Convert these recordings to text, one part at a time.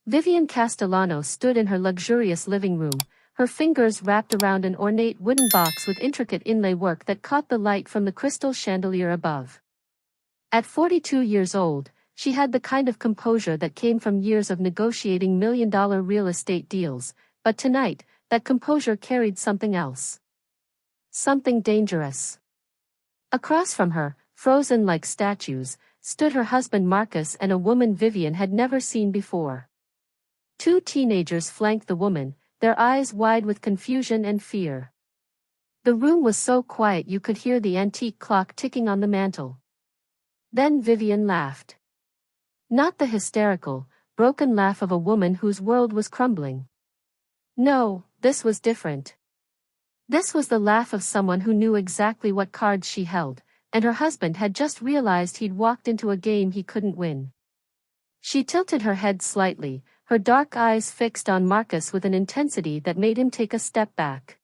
Vivian Castellano stood in her luxurious living room, her fingers wrapped around an ornate wooden box with intricate inlay work that caught the light from the crystal chandelier above. At 42 years old, she had the kind of composure that came from years of negotiating million-dollar real estate deals, but tonight, that composure carried something else. Something dangerous. Across from her, frozen like statues, stood her husband Marcus and a woman Vivian had never seen before. Two teenagers flanked the woman, their eyes wide with confusion and fear. The room was so quiet you could hear the antique clock ticking on the mantel. Then Vivian laughed. Not the hysterical, broken laugh of a woman whose world was crumbling. No, this was different. This was the laugh of someone who knew exactly what cards she held, and her husband had just realized he'd walked into a game he couldn't win. She tilted her head slightly, her dark eyes fixed on Marcus with an intensity that made him take a step back.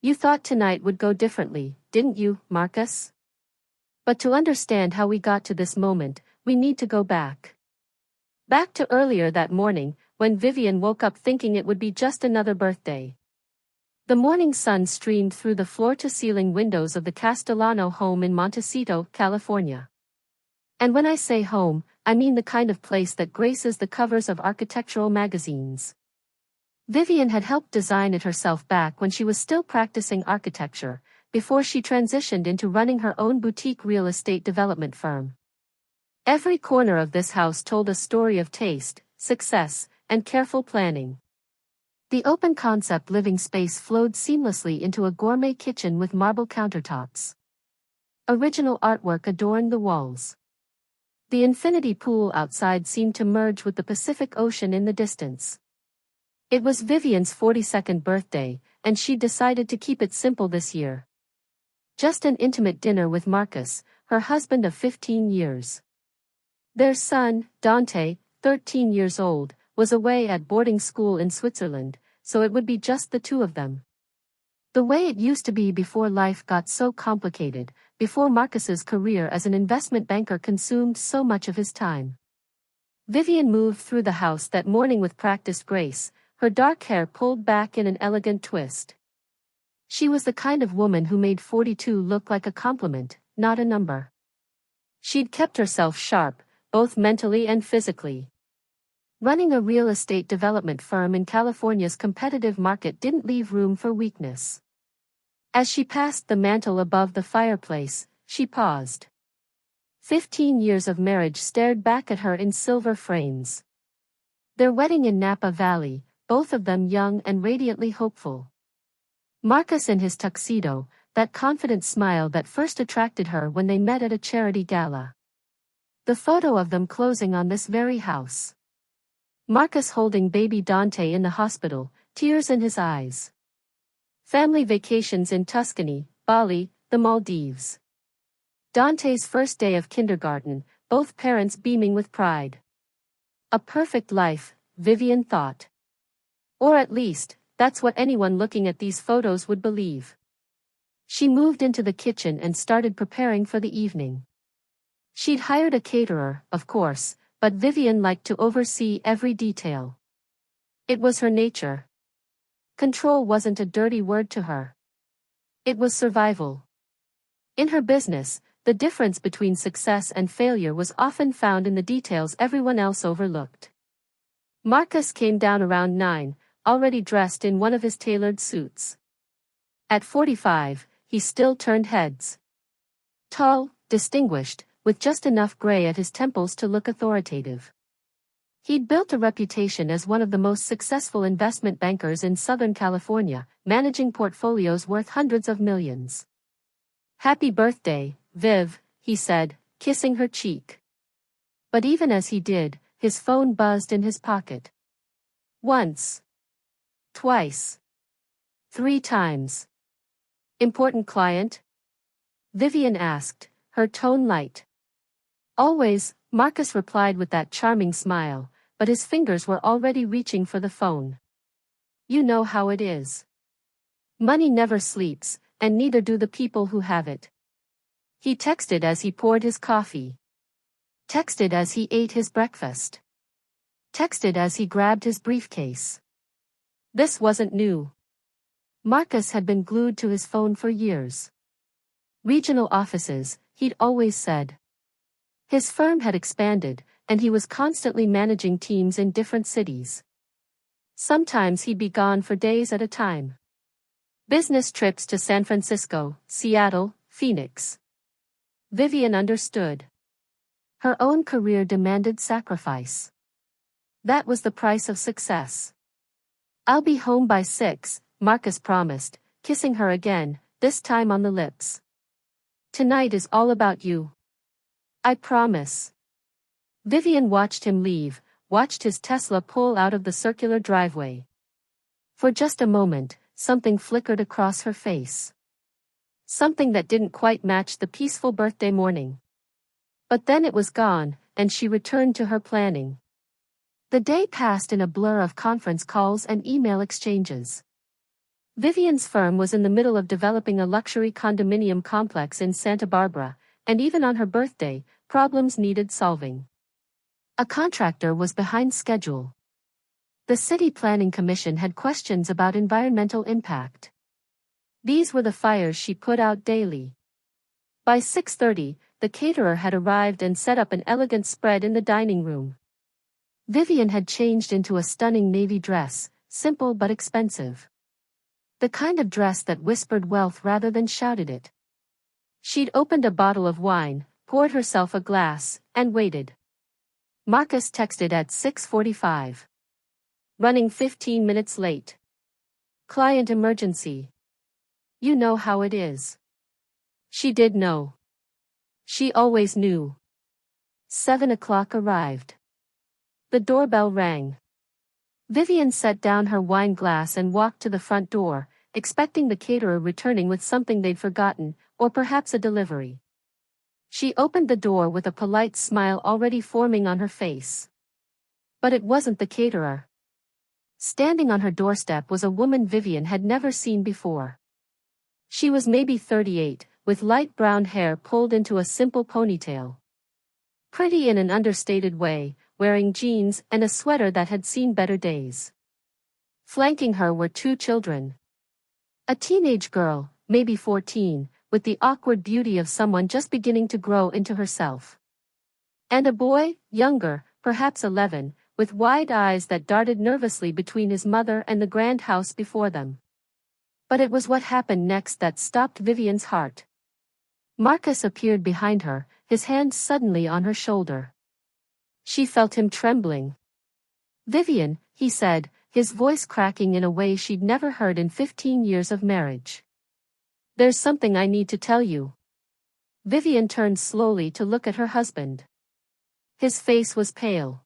You thought tonight would go differently, didn't you, Marcus? But to understand how we got to this moment, we need to go back. Back to earlier that morning, when Vivian woke up thinking it would be just another birthday. The morning sun streamed through the floor-to-ceiling windows of the Castellano home in Montecito, California. And when I say home, I mean the kind of place that graces the covers of architectural magazines. Vivian had helped design it herself back when she was still practicing architecture, before she transitioned into running her own boutique real estate development firm. Every corner of this house told a story of taste, success, and careful planning. The open-concept living space flowed seamlessly into a gourmet kitchen with marble countertops. Original artwork adorned the walls. The infinity pool outside seemed to merge with the Pacific Ocean in the distance. It was Vivian's 42nd birthday, and she decided to keep it simple this year. Just an intimate dinner with Marcus, her husband of 15 years. Their son, Dante, 13 years old, was away at boarding school in Switzerland, so it would be just the two of them. The way it used to be before life got so complicated, before Marcus's career as an investment banker consumed so much of his time. Vivian moved through the house that morning with practiced grace, her dark hair pulled back in an elegant twist. She was the kind of woman who made 42 look like a compliment, not a number. She'd kept herself sharp, both mentally and physically. Running a real estate development firm in California's competitive market didn't leave room for weakness. As she passed the mantel above the fireplace, she paused. 15 years of marriage stared back at her in silver frames. Their wedding in Napa Valley, both of them young and radiantly hopeful. Marcus in his tuxedo, that confident smile that first attracted her when they met at a charity gala. The photo of them closing on this very house. Marcus holding baby Dante in the hospital, tears in his eyes. Family vacations in Tuscany, Bali, the Maldives. Dante's first day of kindergarten, both parents beaming with pride. A perfect life, Vivian thought. Or at least, that's what anyone looking at these photos would believe. She moved into the kitchen and started preparing for the evening. She'd hired a caterer, of course, but Vivian liked to oversee every detail. It was her nature. Control wasn't a dirty word to her. It was survival. In her business, the difference between success and failure was often found in the details everyone else overlooked. Marcus came down around 9, already dressed in one of his tailored suits. At 45, he still turned heads. Tall, distinguished, with just enough gray at his temples to look authoritative. He'd built a reputation as one of the most successful investment bankers in Southern California, managing portfolios worth hundreds of millions. "Happy birthday, Viv," he said, kissing her cheek. But even as he did, his phone buzzed in his pocket. Once. Twice. 3 times. "Important client?" Vivian asked, her tone light. "Always," Marcus replied with that charming smile, but his fingers were already reaching for the phone. "You know how it is. Money never sleeps, and neither do the people who have it." He texted as he poured his coffee. Texted as he ate his breakfast. texted as he grabbed his briefcase. This wasn't new. Marcus had been glued to his phone for years. Regional offices, he'd always said. His firm had expanded, and he was constantly managing teams in different cities. Sometimes he'd be gone for days at a time. Business trips to San Francisco, Seattle, Phoenix. Vivian understood. Her own career demanded sacrifice. That was the price of success. "I'll be home by 6, Marcus promised, kissing her again, this time on the lips. "Tonight is all about you. I promise." Vivian watched him leave, watched his Tesla pull out of the circular driveway. For just a moment, something flickered across her face. Something that didn't quite match the peaceful birthday morning. But then it was gone, and she returned to her planning. The day passed in a blur of conference calls and email exchanges. Vivian's firm was in the middle of developing a luxury condominium complex in Santa Barbara, and even on her birthday, problems needed solving. A contractor was behind schedule. The City Planning Commission had questions about environmental impact. These were the fires she put out daily. By 6:30, the caterer had arrived and set up an elegant spread in the dining room. Vivian had changed into a stunning navy dress, simple but expensive. The kind of dress that whispered wealth rather than shouted it. She'd opened a bottle of wine, poured herself a glass, and waited. Marcus texted at 6:45. "Running 15 minutes late. Client emergency." "You know how it is." She did know. She always knew. 7 o'clock arrived. The doorbell rang. Vivian set down her wine glass and walked to the front door, expecting the caterer returning with something they'd forgotten, or perhaps a delivery. She opened the door with a polite smile already forming on her face. But it wasn't the caterer. Standing on her doorstep was a woman Vivian had never seen before. She was maybe 38, with light brown hair pulled into a simple ponytail. Pretty in an understated way, wearing jeans and a sweater that had seen better days. Flanking her were 2 children. A teenage girl, maybe 14, with the awkward beauty of someone just beginning to grow into herself. And a boy, younger, perhaps 11, with wide eyes that darted nervously between his mother and the grand house before them. But it was what happened next that stopped Vivian's heart. Marcus appeared behind her, his hand suddenly on her shoulder. She felt him trembling. "Vivian," he said, his voice cracking in a way she'd never heard in 15 years of marriage. "There's something I need to tell you." Vivian turned slowly to look at her husband. His face was pale.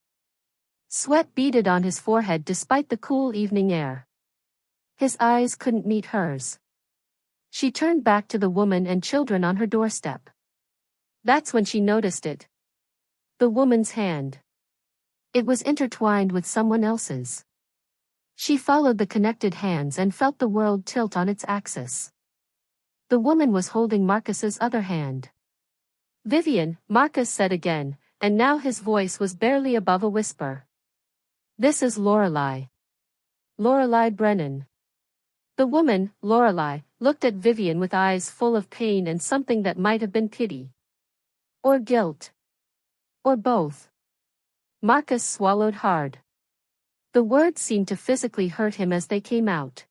Sweat beaded on his forehead despite the cool evening air. His eyes couldn't meet hers. She turned back to the woman and children on her doorstep. That's when she noticed it. The woman's hand. It was intertwined with someone else's. She followed the connected hands and felt the world tilt on its axis. The woman was holding Marcus's other hand. "Vivian," Marcus said again, and now his voice was barely above a whisper. "This is Lorelei. Lorelei Brennan." The woman, Lorelei, looked at Vivian with eyes full of pain and something that might have been pity. Or guilt. Or both. Marcus swallowed hard. The words seemed to physically hurt him as they came out.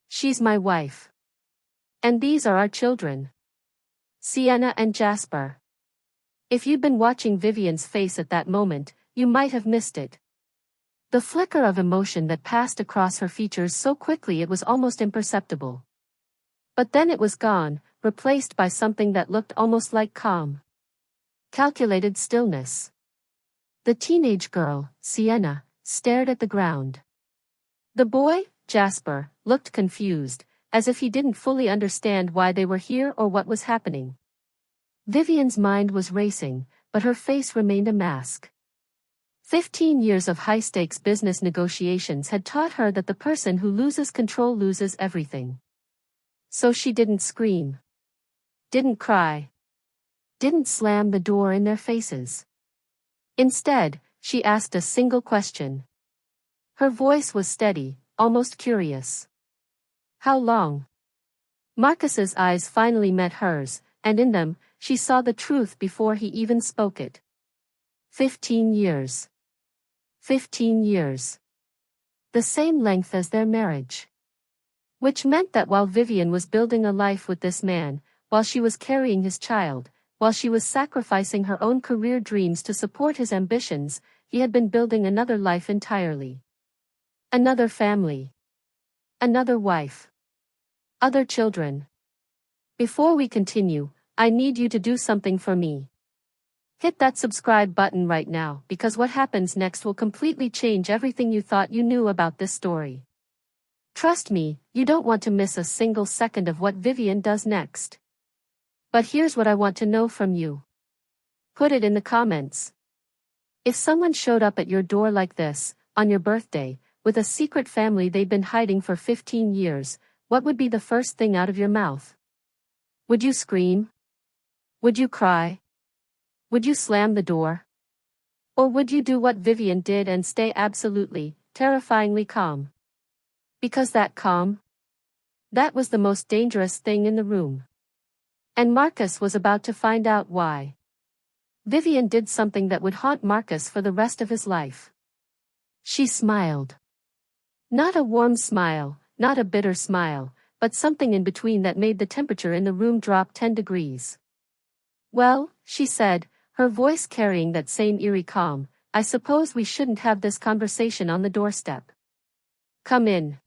"She's my wife. And these are our children. Sienna and Jasper." If you'd been watching Vivian's face at that moment, you might have missed it. The flicker of emotion that passed across her features so quickly it was almost imperceptible. But then it was gone, replaced by something that looked almost like calm. Calculated stillness. The teenage girl, Sienna, stared at the ground. The boy, Jasper, looked confused, as if he didn't fully understand why they were here or what was happening. Vivian's mind was racing, but her face remained a mask. 15 years of high-stakes business negotiations had taught her that the person who loses control loses everything. So she didn't scream. Didn't cry. Didn't slam the door in their faces. Instead, she asked a single question. Her voice was steady, almost curious. How long? Marcus's eyes finally met hers, and in them, she saw the truth before he even spoke it. 15 years. 15 years. The same length as their marriage. Which meant that while Vivian was building a life with this man, while she was carrying his child, while she was sacrificing her own career dreams to support his ambitions, he had been building another life entirely. Another family. Another wife. Other children. Before we continue, I need you to do something for me. Hit that subscribe button right now because what happens next will completely change everything you thought you knew about this story. Trust me, you don't want to miss a single second of what Vivian does next. But here's what I want to know from you. Put it in the comments. If someone showed up at your door like this, on your birthday, with a secret family they'd been hiding for 15 years, what would be the first thing out of your mouth? Would you scream? Would you cry? Would you slam the door? Or would you do what Vivian did and stay absolutely, terrifyingly calm? Because that calm? That was the most dangerous thing in the room. And Marcus was about to find out why. Vivian did something that would haunt Marcus for the rest of his life. She smiled. Not a warm smile, not a bitter smile, but something in between that made the temperature in the room drop 10 degrees. Well, she said, her voice carrying that same eerie calm, I suppose we shouldn't have this conversation on the doorstep. Come in.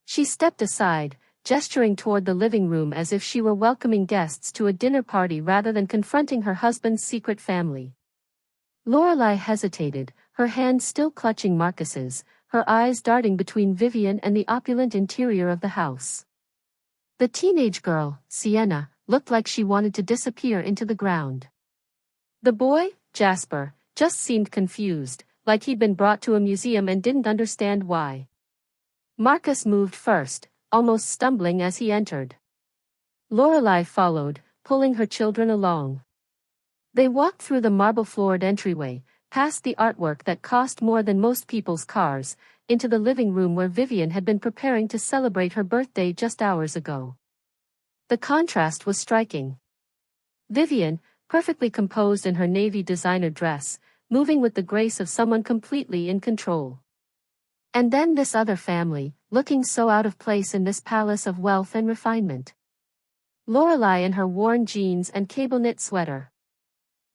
She stepped aside, gesturing toward the living room as if she were welcoming guests to a dinner party rather than confronting her husband's secret family. Lorelei hesitated, her hand still clutching Marcus's, her eyes darting between Vivian and the opulent interior of the house. The teenage girl, Sienna, looked like she wanted to disappear into the ground. The boy, Jasper, just seemed confused, like he'd been brought to a museum and didn't understand why. Marcus moved first, almost stumbling as he entered. Lorelei followed, pulling her children along. They walked through the marble-floored entryway, past the artwork that cost more than most people's cars, into the living room where Vivian had been preparing to celebrate her birthday just hours ago. The contrast was striking. Vivian, perfectly composed in her navy designer dress, moving with the grace of someone completely in control. And then this other family, looking so out of place in this palace of wealth and refinement. Lorelei in her worn jeans and cable-knit sweater.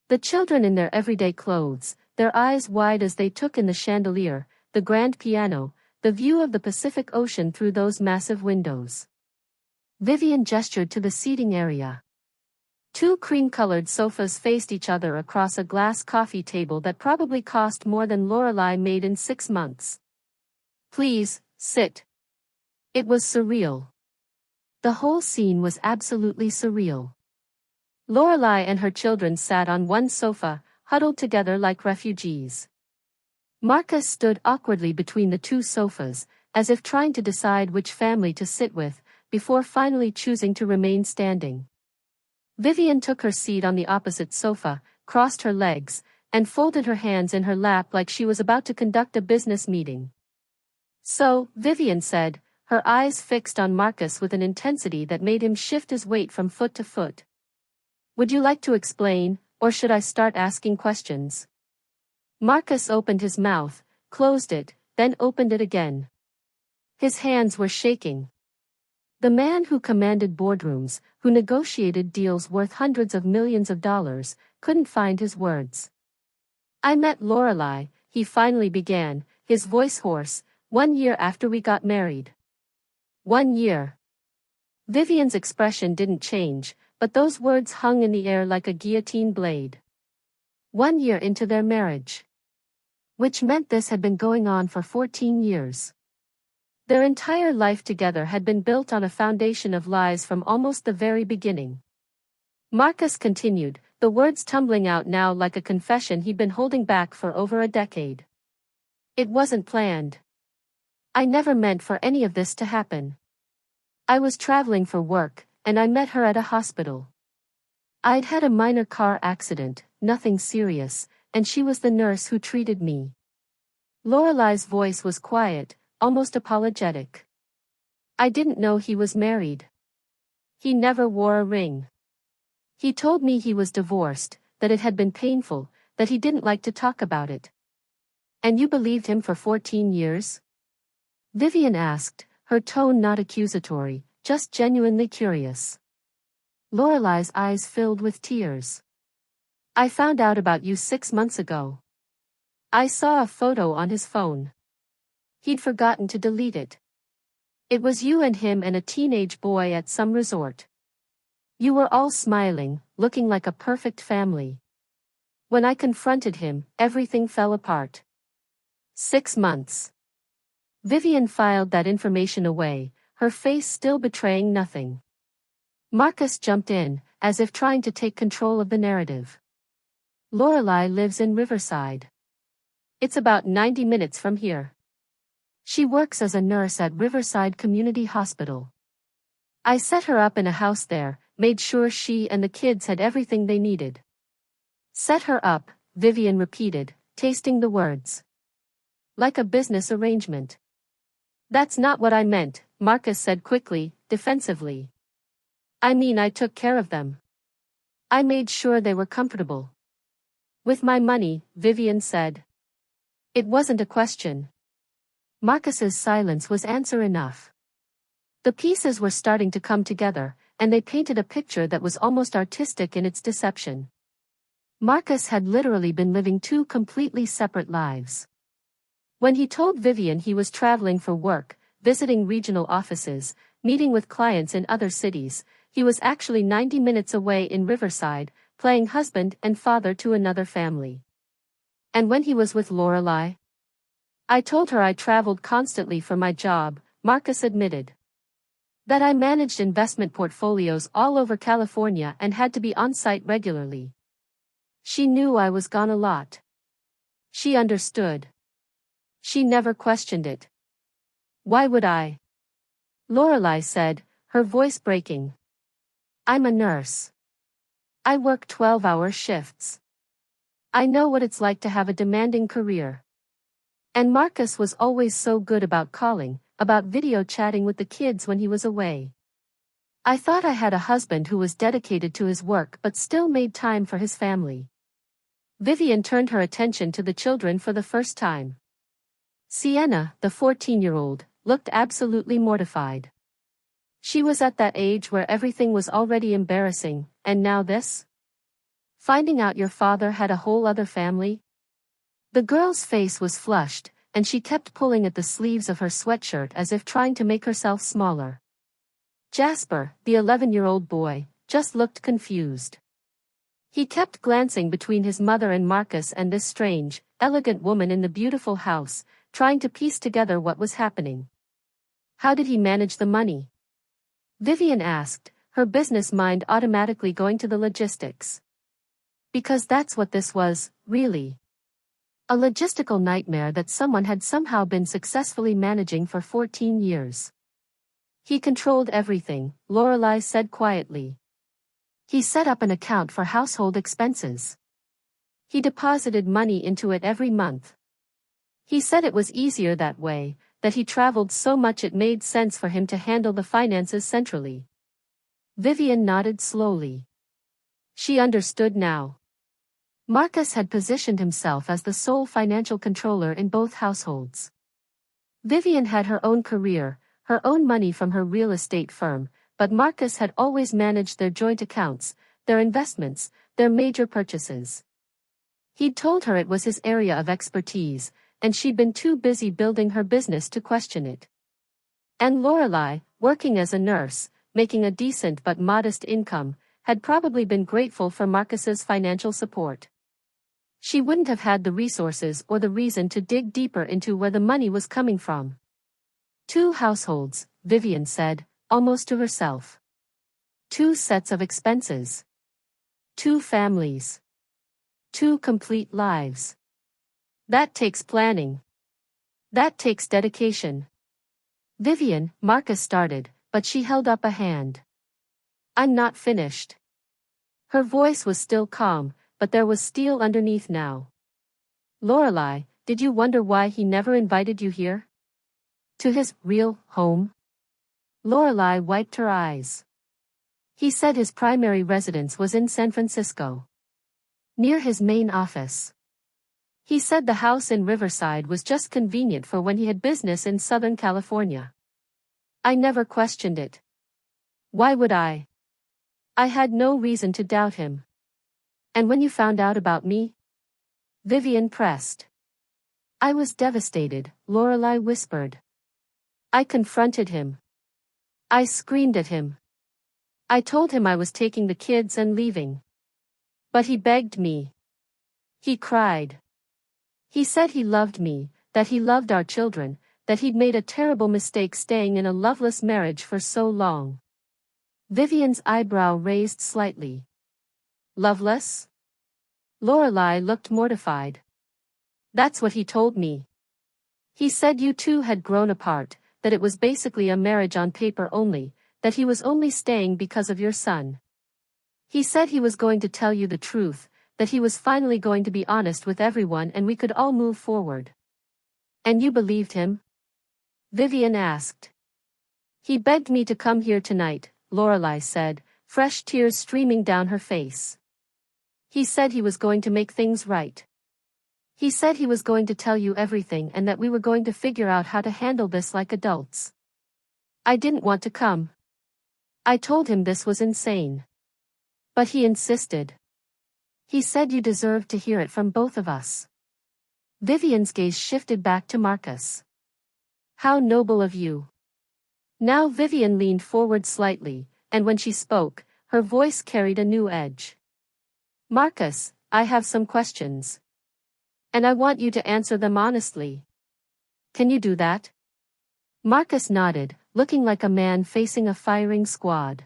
The children in their everyday clothes, their eyes wide as they took in the chandelier, the grand piano, the view of the Pacific Ocean through those massive windows. Vivian gestured to the seating area. Two cream-colored sofas faced each other across a glass coffee table that probably cost more than Lorelei made in 6 months. Please, sit. It was surreal. The whole scene was absolutely surreal. Lorelei and her children sat on one sofa, huddled together like refugees. Marcus stood awkwardly between the two sofas, as if trying to decide which family to sit with, before finally choosing to remain standing. Vivian took her seat on the opposite sofa, crossed her legs, and folded her hands in her lap like she was about to conduct a business meeting. So, Vivian said, her eyes fixed on Marcus with an intensity that made him shift his weight from foot to foot. Would you like to explain, or should I start asking questions? Marcus opened his mouth, closed it, then opened it again. His hands were shaking. The man who commanded boardrooms, who negotiated deals worth hundreds of millions of dollars, couldn't find his words. I met Lorelei, he finally began, his voice hoarse, 1 year after we got married. 1 year. Vivian's expression didn't change, but those words hung in the air like a guillotine blade. 1 year into their marriage. Which meant this had been going on for 14 years. Their entire life together had been built on a foundation of lies from almost the very beginning. Marcus continued, the words tumbling out now like a confession he'd been holding back for over a decade. It wasn't planned. I never meant for any of this to happen. I was traveling for work, and I met her at a hospital. I'd had a minor car accident, nothing serious, and she was the nurse who treated me. Lorelai's voice was quiet, almost apologetic. I didn't know he was married. He never wore a ring. He told me he was divorced, that it had been painful, that he didn't like to talk about it. And you believed him for 14 years? Vivian asked, her tone not accusatory, just genuinely curious. Lorelai's eyes filled with tears. I found out about you 6 months ago. I saw a photo on his phone. He'd forgotten to delete it. It was you and him and a teenage boy at some resort. You were all smiling, looking like a perfect family. When I confronted him, everything fell apart. 6 months. Vivian filed that information away, her face still betraying nothing. Marcus jumped in, as if trying to take control of the narrative. Lorelai lives in Riverside. It's about 90 minutes from here. She works as a nurse at Riverside Community Hospital. I set her up in a house there, made sure she and the kids had everything they needed. Set her up, Vivian repeated, tasting the words. Like a business arrangement. That's not what I meant, Marcus said quickly, defensively. I mean, I took care of them. I made sure they were comfortable. With my money, Vivian said. It wasn't a question. Marcus's silence was answer enough. The pieces were starting to come together, and they painted a picture that was almost artistic in its deception. Marcus had literally been living two completely separate lives. When he told Vivian he was traveling for work, visiting regional offices, meeting with clients in other cities, he was actually 90 minutes away in Riverside, playing husband and father to another family. And when he was with Lorelai? I told her I traveled constantly for my job, Marcus admitted. That I managed investment portfolios all over California and had to be on site regularly. She knew I was gone a lot. She understood. She never questioned it. Why would I? Lorelai said, her voice breaking. I'm a nurse. I work 12-hour shifts. I know what it's like to have a demanding career. And Marcus was always so good about calling, about video chatting with the kids when he was away. I thought I had a husband who was dedicated to his work but still made time for his family. Vivian turned her attention to the children for the first time. Sienna, the 14-year-old, looked absolutely mortified. She was at that age where everything was already embarrassing, and now this? Finding out your father had a whole other family? The girl's face was flushed, and she kept pulling at the sleeves of her sweatshirt as if trying to make herself smaller. Jasper, the 11-year-old boy, just looked confused. He kept glancing between his mother and Marcus and this strange, elegant woman in the beautiful house, trying to piece together what was happening. How did he manage the money? Vivian asked, her business mind automatically going to the logistics. Because that's what this was, really. A logistical nightmare that someone had somehow been successfully managing for 14 years. He controlled everything, Lorelai said quietly. He set up an account for household expenses. He deposited money into it every month. He said it was easier that way, that he traveled so much it made sense for him to handle the finances centrally. Vivian nodded slowly. She understood now. Marcus had positioned himself as the sole financial controller in both households. Vivian had her own career, her own money from her real estate firm, but Marcus had always managed their joint accounts, their investments, their major purchases. He'd told her it was his area of expertise, and she'd been too busy building her business to question it. And Lorelai, working as a nurse, making a decent but modest income, had probably been grateful for Marcus's financial support. She wouldn't have had the resources or the reason to dig deeper into where the money was coming from. Two households, Vivian said, almost to herself. Two sets of expenses. Two families. Two complete lives. That takes planning. That takes dedication. Vivian, Marcus started, but she held up a hand. I'm not finished. Her voice was still calm, but there was steel underneath now. Lorelai, did you wonder why he never invited you here? To his real home? Lorelai wiped her eyes. He said his primary residence was in San Francisco, near his main office. He said the house in Riverside was just convenient for when he had business in Southern California. I never questioned it. Why would I? I had no reason to doubt him. And when you found out about me? Vivian pressed. I was devastated, Lorelai whispered. I confronted him. I screamed at him. I told him I was taking the kids and leaving. But he begged me. He cried. He said he loved me, that he loved our children, that he'd made a terrible mistake staying in a loveless marriage for so long. Vivian's eyebrow raised slightly. Loveless? Lorelai looked mortified. That's what he told me. He said you two had grown apart, that it was basically a marriage on paper only, that he was only staying because of your son. He said he was going to tell you the truth, that he was finally going to be honest with everyone and we could all move forward. And you believed him? Vivian asked. He begged me to come here tonight, Lorelai said, fresh tears streaming down her face. He said he was going to make things right. He said he was going to tell you everything and that we were going to figure out how to handle this like adults. I didn't want to come. I told him this was insane. But he insisted. He said you deserved to hear it from both of us. Vivian's gaze shifted back to Marcus. How noble of you. Now Vivian leaned forward slightly, and when she spoke, her voice carried a new edge. Marcus, I have some questions. And I want you to answer them honestly. Can you do that? Marcus nodded, looking like a man facing a firing squad.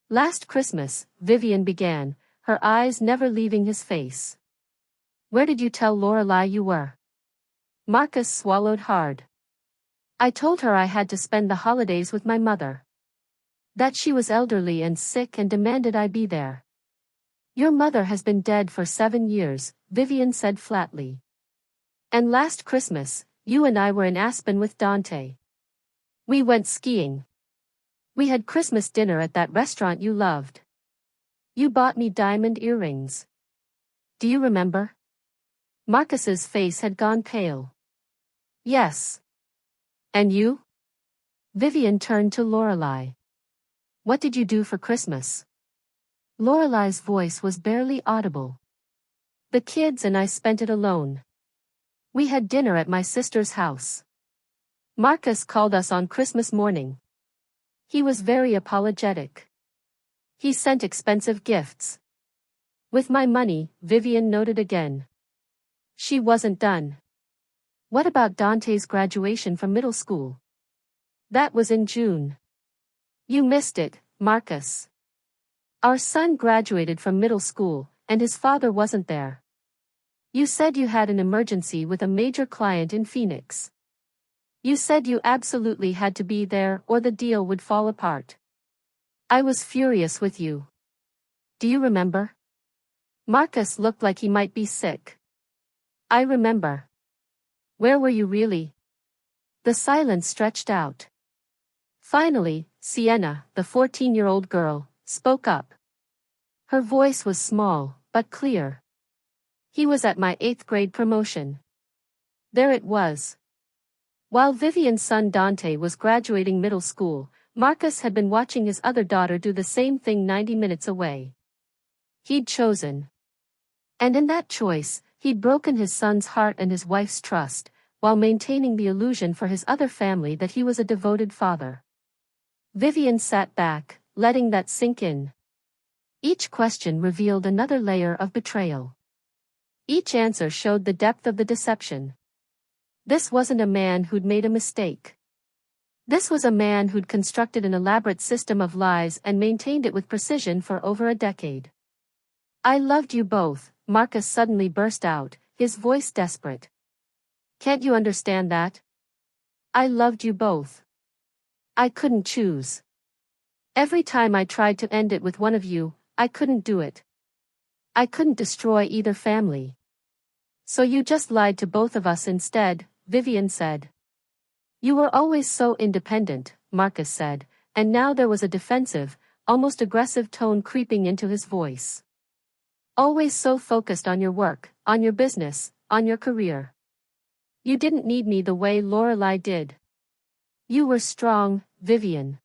Last Christmas, Vivian began, her eyes never leaving his face. Where did you tell Lorelai you were? Marcus swallowed hard. I told her I had to spend the holidays with my mother. That she was elderly and sick and demanded I be there. Your mother has been dead for 7 years, Vivian said flatly. And last Christmas, you and I were in Aspen with Dante. We went skiing. We had Christmas dinner at that restaurant you loved. You bought me diamond earrings. Do you remember? Marcus's face had gone pale. Yes. And you? Vivian turned to Lorelai. What did you do for Christmas? Lorelai's voice was barely audible. The kids and I spent it alone. We had dinner at my sister's house. Marcus called us on Christmas morning. He was very apologetic. He sent expensive gifts. With my money, Vivian noted again. She wasn't done. What about Dante's graduation from middle school? That was in June. You missed it, Marcus. Our son graduated from middle school, and his father wasn't there. You said you had an emergency with a major client in Phoenix. You said you absolutely had to be there or the deal would fall apart. I was furious with you. Do you remember? Marcus looked like he might be sick. I remember. Where were you really? The silence stretched out. Finally, Sienna, the 14-year-old girl, spoke up. Her voice was small, but clear. He was at my 8th grade promotion. There it was. While Vivian's son Dante was graduating middle school, Marcus had been watching his other daughter do the same thing 90 minutes away. He'd chosen. And in that choice, he'd broken his son's heart and his wife's trust, while maintaining the illusion for his other family that he was a devoted father. Vivian sat back, letting that sink in. Each question revealed another layer of betrayal. Each answer showed the depth of the deception. This wasn't a man who'd made a mistake. This was a man who'd constructed an elaborate system of lies and maintained it with precision for over a decade. I loved you both, Marcus suddenly burst out, his voice desperate. Can't you understand that? I loved you both. I couldn't choose. Every time I tried to end it with one of you, I couldn't do it. I couldn't destroy either family. So you just lied to both of us instead, Vivian said. You were always so independent, Marcus said, and now there was a defensive, almost aggressive tone creeping into his voice. Always so focused on your work, on your business, on your career. You didn't need me the way Lorelai did. You were strong, Vivian.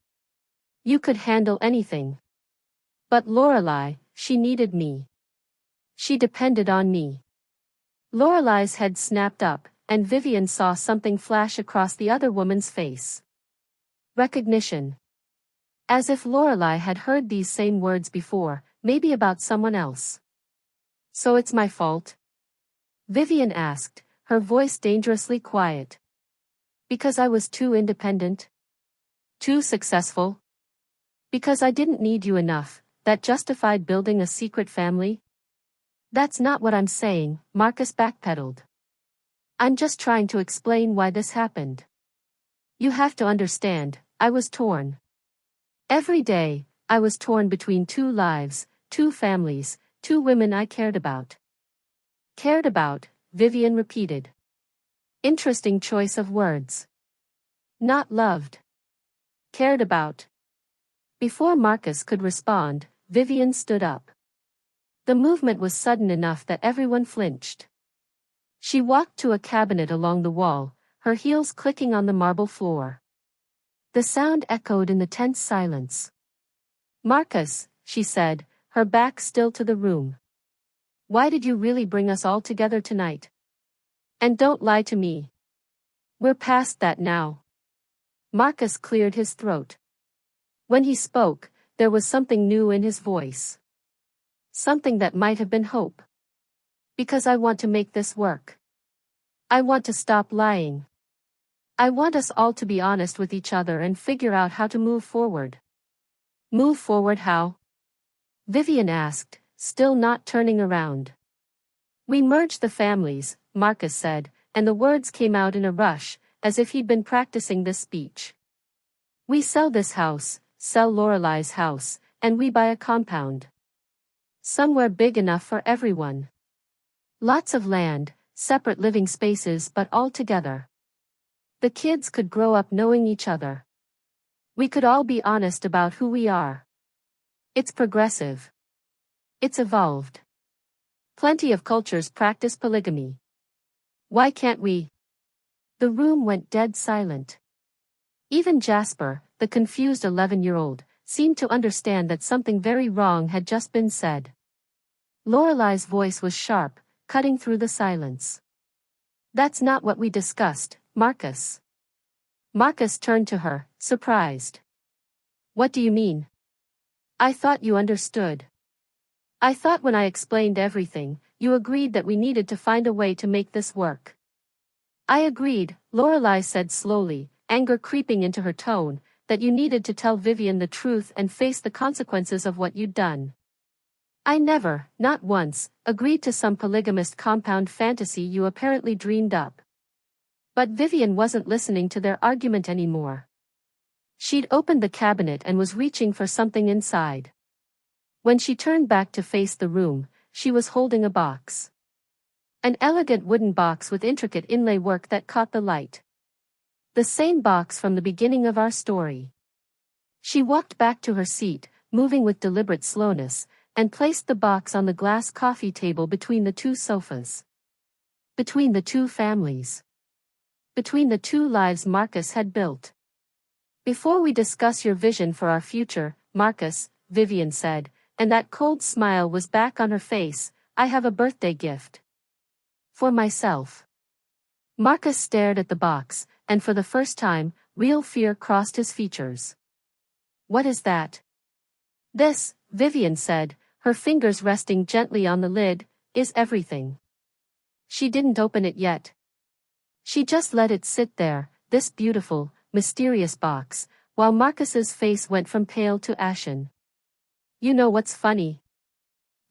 You could handle anything. But Lorelai, she needed me. She depended on me. Lorelai's head snapped up, and Vivian saw something flash across the other woman's face. Recognition. As if Lorelai had heard these same words before, maybe about someone else. So it's my fault? Vivian asked, her voice dangerously quiet. Because I was too independent? Too successful? Because I didn't need you enough, that justified building a secret family? That's not what I'm saying, Marcus backpedaled. I'm just trying to explain why this happened. You have to understand, I was torn. Every day, I was torn between two lives, two families, two women I cared about. Cared about, Vivian repeated. Interesting choice of words. Not loved. Cared about. Before Marcus could respond, Vivian stood up. The movement was sudden enough that everyone flinched. She walked to a cabinet along the wall, her heels clicking on the marble floor. The sound echoed in the tense silence. Marcus, she said, her back still to the room. Why did you really bring us all together tonight? And don't lie to me. We're past that now. Marcus cleared his throat. When he spoke, there was something new in his voice. Something that might have been hope. Because I want to make this work. I want to stop lying. I want us all to be honest with each other and figure out how to move forward. Move forward how? Vivian asked, still not turning around. We merged the families, Marcus said, and the words came out in a rush, as if he'd been practicing this speech. We sell this house, sell Lorelai's house, and we buy a compound. Somewhere big enough for everyone. Lots of land, separate living spaces but all together. The kids could grow up knowing each other. We could all be honest about who we are. It's progressive. It's evolved. Plenty of cultures practice polygamy. Why can't we? The room went dead silent. Even Jasper, the confused 11-year-old, seemed to understand that something very wrong had just been said. Lorelai's voice was sharp, cutting through the silence. That's not what we discussed, Marcus. Marcus turned to her, surprised. What do you mean? I thought you understood. I thought when I explained everything, you agreed that we needed to find a way to make this work. I agreed, Lorelai said slowly, anger creeping into her tone, that you needed to tell Vivian the truth and face the consequences of what you'd done. I never, not once, agreed to some polygamist compound fantasy you apparently dreamed up. But Vivian wasn't listening to their argument anymore. She'd opened the cabinet and was reaching for something inside. When she turned back to face the room, she was holding a box. An elegant wooden box with intricate inlay work that caught the light. The same box from the beginning of our story. She walked back to her seat, moving with deliberate slowness, and placed the box on the glass coffee table between the two sofas. Between the two families. Between the two lives Marcus had built. Before we discuss your vision for our future, Marcus, Vivian said, and that cold smile was back on her face, I have a birthday gift. For myself. Marcus stared at the box, and for the first time, real fear crossed his features. What is that? This, Vivian said, her fingers resting gently on the lid, is everything. She didn't open it yet. She just let it sit there, this beautiful, mysterious box, while Marcus's face went from pale to ashen. You know what's funny?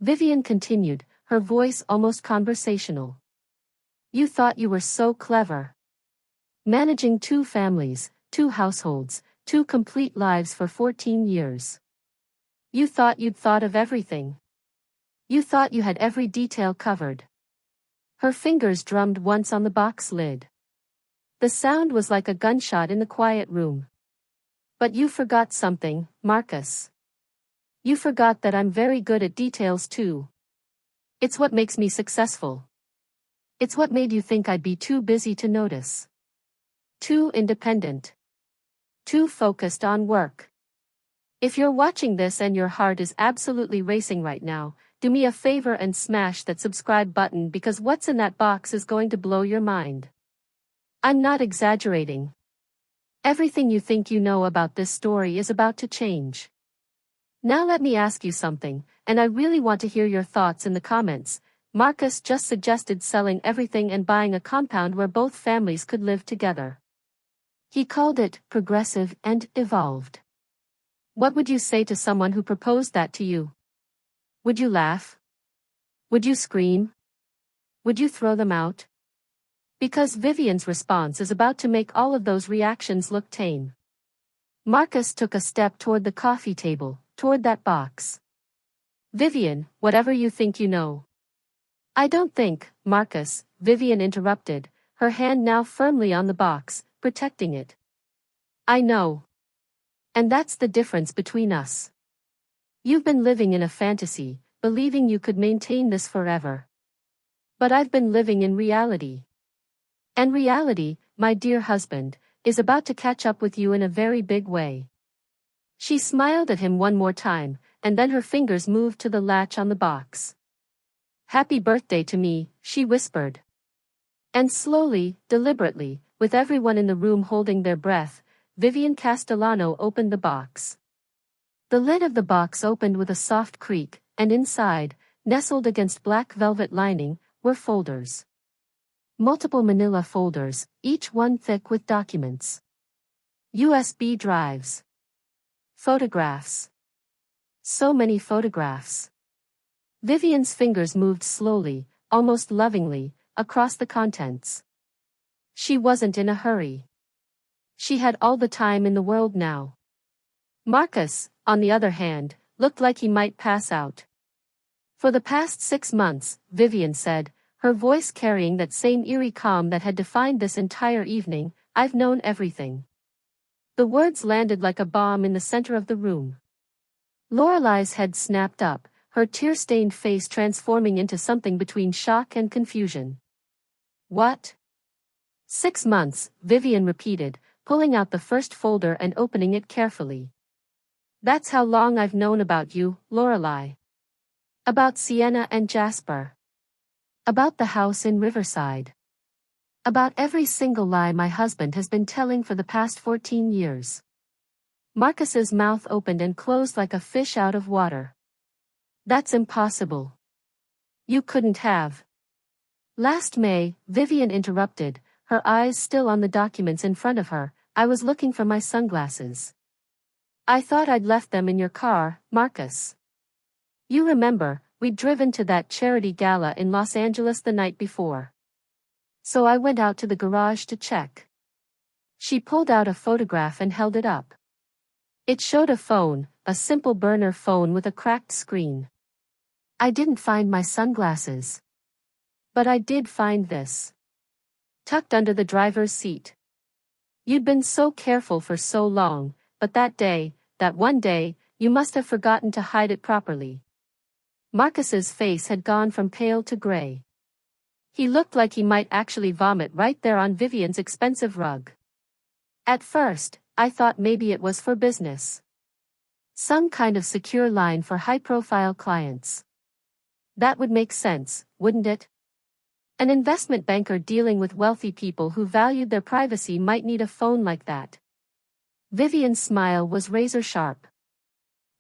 Vivian continued, her voice almost conversational. You thought you were so clever. Managing two families, two households, two complete lives for 14 years. You thought you'd thought of everything. You thought you had every detail covered. Her fingers drummed once on the box lid. The sound was like a gunshot in the quiet room. But you forgot something, Marcus. You forgot that I'm very good at details too. It's what makes me successful. It's what made you think I'd be too busy to notice. Too independent. Too focused on work. If you're watching this and your heart is absolutely racing right now, do me a favor and smash that subscribe button because what's in that box is going to blow your mind. I'm not exaggerating. Everything you think you know about this story is about to change. Now let me ask you something, and I really want to hear your thoughts in the comments. Marcus just suggested selling everything and buying a compound where both families could live together. He called it progressive and evolved. What would you say to someone who proposed that to you? Would you laugh? Would you scream? Would you throw them out? Because Vivian's response is about to make all of those reactions look tame. Marcus took a step toward the coffee table, toward that box. Vivian, whatever you think you know. I don't think, Marcus, Vivian interrupted, her hand now firmly on the box, protecting it. I know. And that's the difference between us. You've been living in a fantasy, believing you could maintain this forever. But I've been living in reality. And reality, my dear husband, is about to catch up with you in a very big way. She smiled at him one more time, and then her fingers moved to the latch on the box. Happy birthday to me, she whispered. And slowly, deliberately, with everyone in the room holding their breath, Vivian Castellano opened the box. The lid of the box opened with a soft creak, and inside, nestled against black velvet lining, were folders. Multiple manila folders, each one thick with documents. USB drives. Photographs. So many photographs. Vivian's fingers moved slowly, almost lovingly, across the contents. She wasn't in a hurry. She had all the time in the world now. Marcus, on the other hand, looked like he might pass out. For the past 6 months, Vivian said, her voice carrying that same eerie calm that had defined this entire evening, I've known everything. The words landed like a bomb in the center of the room. Lorelei's head snapped up, her tear-stained face transforming into something between shock and confusion. What? 6 months, Vivian repeated, pulling out the first folder and opening it carefully. That's how long I've known about you, Lorelei. About Sienna and Jasper. About the house in Riverside. About every single lie my husband has been telling for the past 14 years. Marcus's mouth opened and closed like a fish out of water. That's impossible. You couldn't have. Last May, Vivian interrupted, her eyes still on the documents in front of her, I was looking for my sunglasses. I thought I'd left them in your car, Marcus. You remember, we'd driven to that charity gala in Los Angeles the night before. So I went out to the garage to check. She pulled out a photograph and held it up. It showed a phone, a simple burner phone with a cracked screen. I didn't find my sunglasses. But I did find this. Tucked under the driver's seat. You'd been so careful for so long, but that day, that one day, you must have forgotten to hide it properly. Marcus's face had gone from pale to gray. He looked like he might actually vomit right there on Vivian's expensive rug. At first, I thought maybe it was for business. Some kind of secure line for high-profile clients. That would make sense, wouldn't it? An investment banker dealing with wealthy people who valued their privacy might need a phone like that. Vivian's smile was razor-sharp.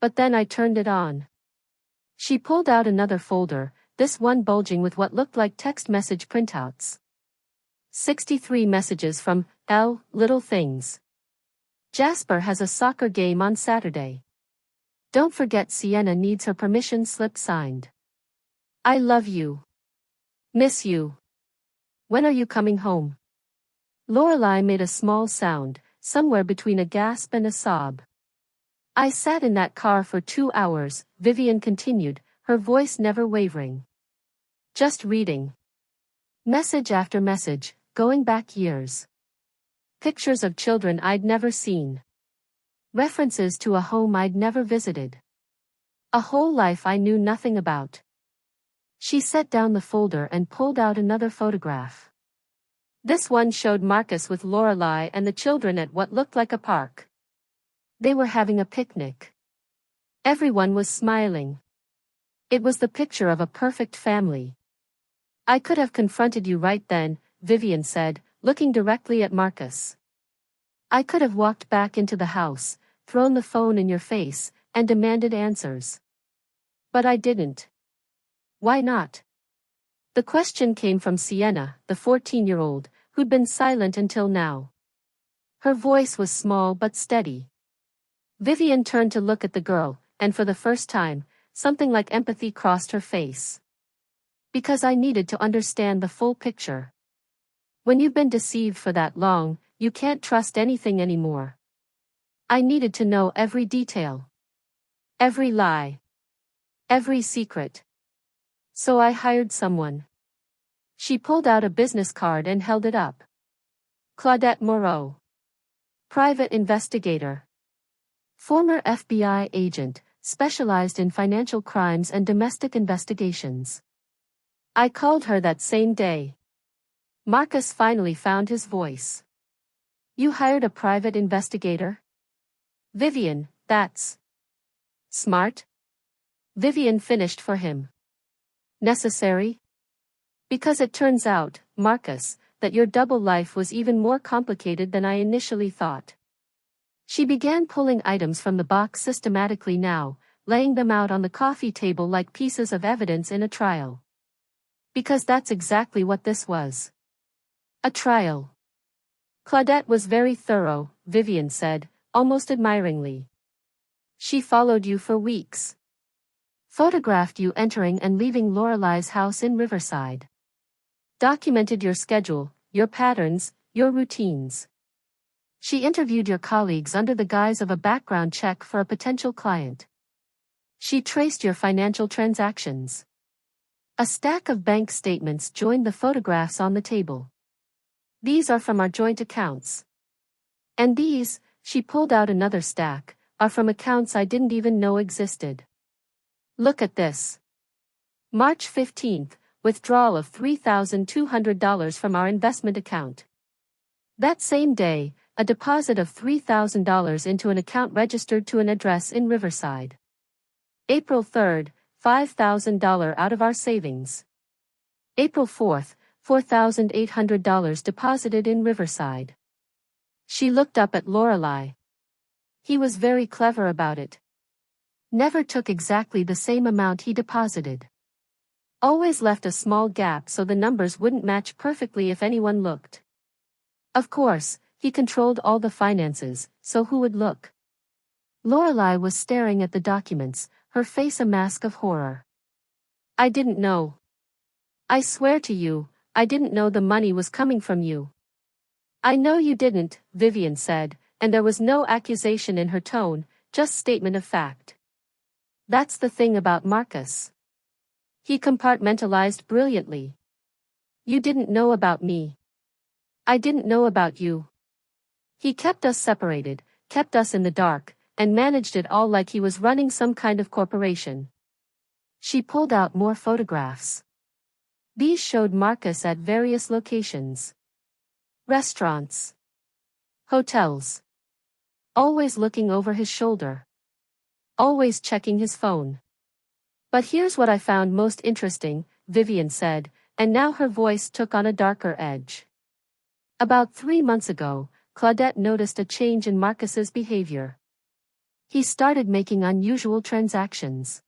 But then I turned it on. She pulled out another folder, this one bulging with what looked like text message printouts. 63 messages from L. Little Things. Jasper has a soccer game on Saturday. Don't forget Sienna needs her permission slip signed. I love you. Miss you. When are you coming home? Lorelei made a small sound, somewhere between a gasp and a sob. I sat in that car for 2 hours, Vivian continued, her voice never wavering. Just reading. Message after message, going back years. Pictures of children I'd never seen. References to a home I'd never visited. A whole life I knew nothing about. She set down the folder and pulled out another photograph. This one showed Marcus with Lorelai and the children at what looked like a park. They were having a picnic. Everyone was smiling. It was the picture of a perfect family. I could have confronted you right then, Vivian said, looking directly at Marcus. I could have walked back into the house, thrown the phone in your face, and demanded answers. But I didn't. Why not? The question came from Sienna, the 14-year-old, who'd been silent until now. Her voice was small but steady. Vivian turned to look at the girl, and for the first time, something like empathy crossed her face. Because I needed to understand the full picture. When you've been deceived for that long, you can't trust anything anymore. I needed to know every detail. Every lie. Every secret. So I hired someone. She pulled out a business card and held it up. Claudette Moreau. Private investigator. Former FBI agent, specialized in financial crimes and domestic investigations. I called her that same day. Marcus finally found his voice. You hired a private investigator? Vivian, that's smart. Vivian finished for him. Necessary? Because it turns out, Marcus, that your double life was even more complicated than I initially thought. She began pulling items from the box systematically now, laying them out on the coffee table like pieces of evidence in a trial. Because that's exactly what this was. A trial. Claudette was very thorough, Vivian said, almost admiringly. She followed you for weeks. Photographed you entering and leaving Lorelai's house in Riverside. Documented your schedule, your patterns, your routines. She interviewed your colleagues under the guise of a background check for a potential client. She traced your financial transactions. A stack of bank statements joined the photographs on the table. These are from our joint accounts. And these, she pulled out another stack, are from accounts I didn't even know existed. Look at this. March 15th, withdrawal of $3,200 from our investment account. That same day, a deposit of $3,000 into an account registered to an address in Riverside. April 3rd, $5,000 out of our savings. April 4th, $4,800 deposited in Riverside. She looked up at Lorelai. He was very clever about it. Never took exactly the same amount he deposited. Always left a small gap so the numbers wouldn't match perfectly if anyone looked. Of course, he controlled all the finances, so who would look? Lorelai was staring at the documents, her face a mask of horror. I didn't know. I swear to you, I didn't know the money was coming from you. I know you didn't, Vivian said, and there was no accusation in her tone, just statement of fact. That's the thing about Marcus. He compartmentalized brilliantly. You didn't know about me. I didn't know about you. He kept us separated, kept us in the dark, and managed it all like he was running some kind of corporation. She pulled out more photographs. These showed Marcus at various locations. Restaurants. Hotels. Always looking over his shoulder. Always checking his phone. But here's what I found most interesting, Vivian said, and now her voice took on a darker edge. About 3 months ago, Claudette noticed a change in Marcus's behavior. He started making unusual transactions.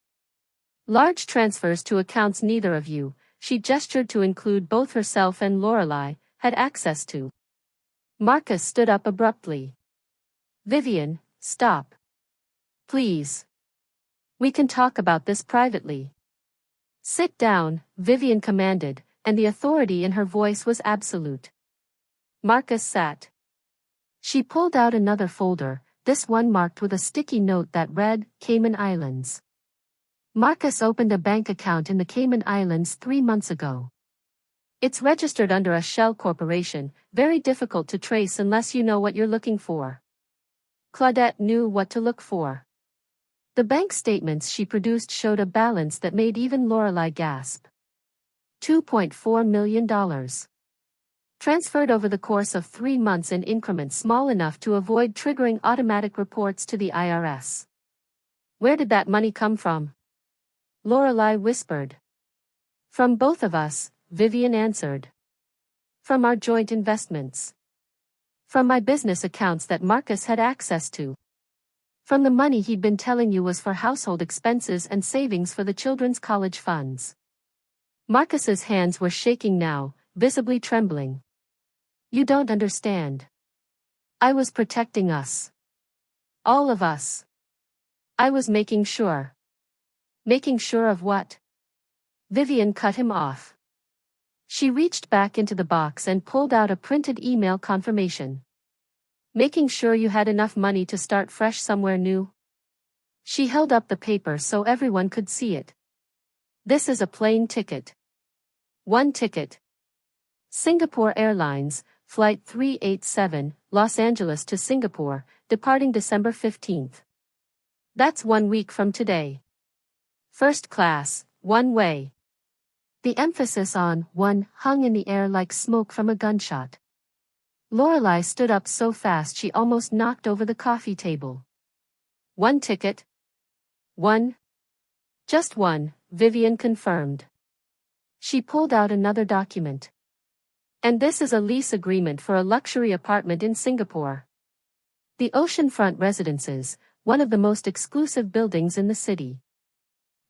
Large transfers to accounts neither of you, she gestured to include both herself and Lorelai, had access to. Marcus stood up abruptly. Vivian, stop. Please. We can talk about this privately. Sit down, Vivian commanded, and the authority in her voice was absolute. Marcus sat. She pulled out another folder, this one marked with a sticky note that read, Cayman Islands. Marcus opened a bank account in the Cayman Islands 3 months ago. It's registered under a shell corporation, very difficult to trace unless you know what you're looking for. Claudette knew what to look for. The bank statements she produced showed a balance that made even Lorelei gasp. $2.4 million. Transferred over the course of 3 months in increments small enough to avoid triggering automatic reports to the IRS. Where did that money come from? Lorelei whispered. From both of us, Vivian answered. From our joint investments. From my business accounts that Marcus had access to. From the money he'd been telling you was for household expenses and savings for the children's college funds. Marcus's hands were shaking now, visibly trembling. You don't understand. I was protecting us. All of us. I was making sure. Making sure of what? Vivian cut him off. She reached back into the box and pulled out a printed email confirmation. Making sure you had enough money to start fresh somewhere new? She held up the paper so everyone could see it. This is a plane ticket. One ticket. Singapore Airlines, Flight 387, Los Angeles to Singapore, departing December 15th. That's 1 week from today. First class, one way. The emphasis on one hung in the air like smoke from a gunshot. Lorelei stood up so fast she almost knocked over the coffee table. One ticket? One? Just one, Vivian confirmed. She pulled out another document. And this is a lease agreement for a luxury apartment in Singapore. The oceanfront residences, one of the most exclusive buildings in the city.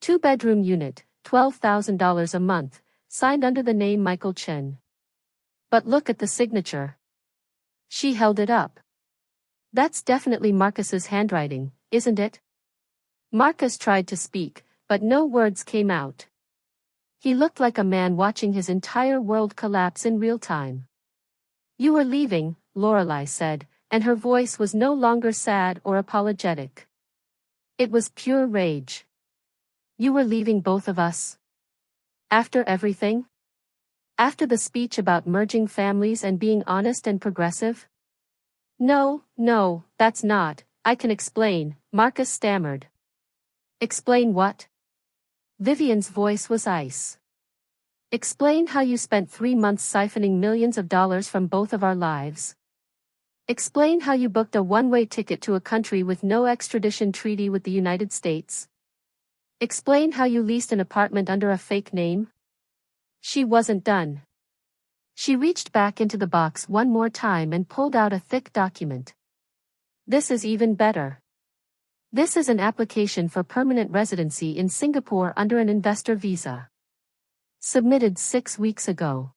2-bedroom unit, $12,000 a month, signed under the name Michael Chen. But look at the signature. She held it up. That's definitely Marcus's handwriting, isn't it? Marcus tried to speak, but no words came out. He looked like a man watching his entire world collapse in real time. You were leaving, Lorelei said, and her voice was no longer sad or apologetic. It was pure rage. You were leaving both of us? After everything? After the speech about merging families and being honest and progressive? No, that's not, I can explain, Marcus stammered. Explain what? Vivian's voice was ice. Explain how you spent 3 months siphoning millions of dollars from both of our lives. Explain how you booked a one-way ticket to a country with no extradition treaty with the United States. Explain how you leased an apartment under a fake name. She wasn't done. She reached back into the box one more time and pulled out a thick document. This is even better. This is an application for permanent residency in Singapore under an investor visa. Submitted 6 weeks ago.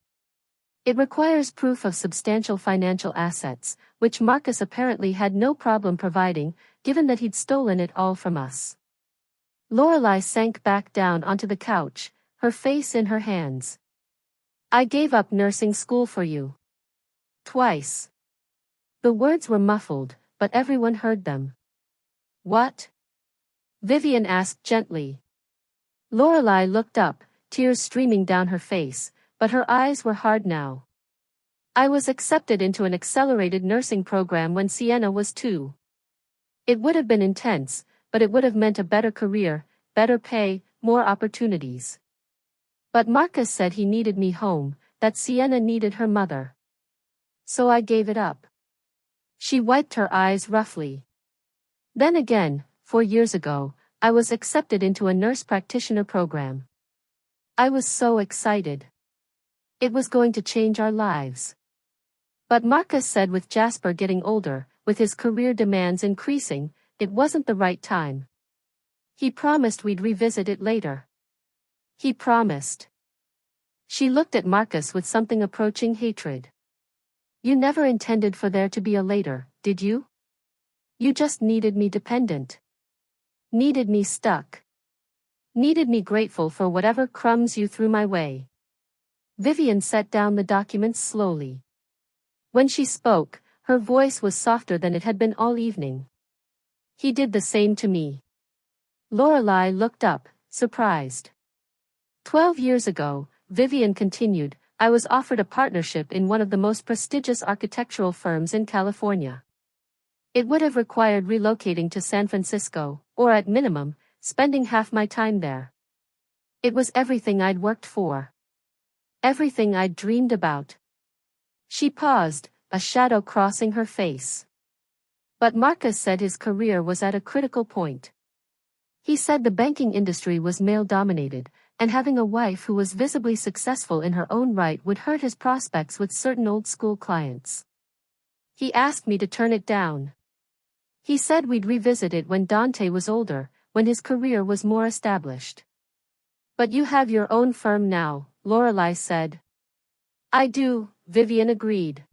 It requires proof of substantial financial assets, which Marcus apparently had no problem providing, given that he'd stolen it all from us. Lorelei sank back down onto the couch, her face in her hands. I gave up nursing school for you. Twice. The words were muffled, but everyone heard them. What? Vivian asked gently. Lorelei looked up, tears streaming down her face, but her eyes were hard now. I was accepted into an accelerated nursing program when Sienna was 2. It would have been intense, but it would have meant a better career, better pay, more opportunities. But Marcus said he needed me home, that Sienna needed her mother. So I gave it up. She wiped her eyes roughly. Then again, 4 years ago, I was accepted into a nurse practitioner program. I was so excited. It was going to change our lives. But Marcus said with Jasper getting older, with his career demands increasing, it wasn't the right time. He promised we'd revisit it later. He promised. She looked at Marcus with something approaching hatred. You never intended for there to be a later, did you? You just needed me dependent. Needed me stuck. Needed me grateful for whatever crumbs you threw my way. Vivian set down the documents slowly. When she spoke, her voice was softer than it had been all evening. He did the same to me. Lorelei looked up, surprised. 12 years ago, Vivian continued, I was offered a partnership in one of the most prestigious architectural firms in California. It would have required relocating to San Francisco, or at minimum, spending half my time there. It was everything I'd worked for. Everything I'd dreamed about. She paused, a shadow crossing her face. But Marcus said his career was at a critical point. He said the banking industry was male-dominated, and having a wife who was visibly successful in her own right would hurt his prospects with certain old-school clients. He asked me to turn it down. He said we'd revisit it when Dante was older, when his career was more established. But you have your own firm now, Lorelai said. I do, Vivian agreed.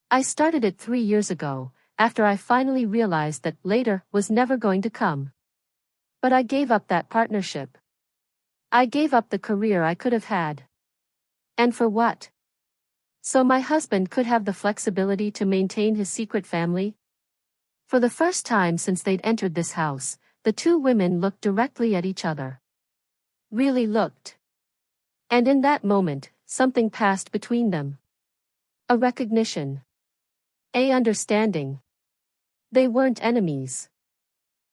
I started it 3 years ago, after I finally realized that later was never going to come. But I gave up that partnership. I gave up the career I could have had. And for what? So my husband could have the flexibility to maintain his secret family? For the first time since they'd entered this house, the two women looked directly at each other. Really looked. And in that moment, something passed between them. A recognition. A understanding. They weren't enemies.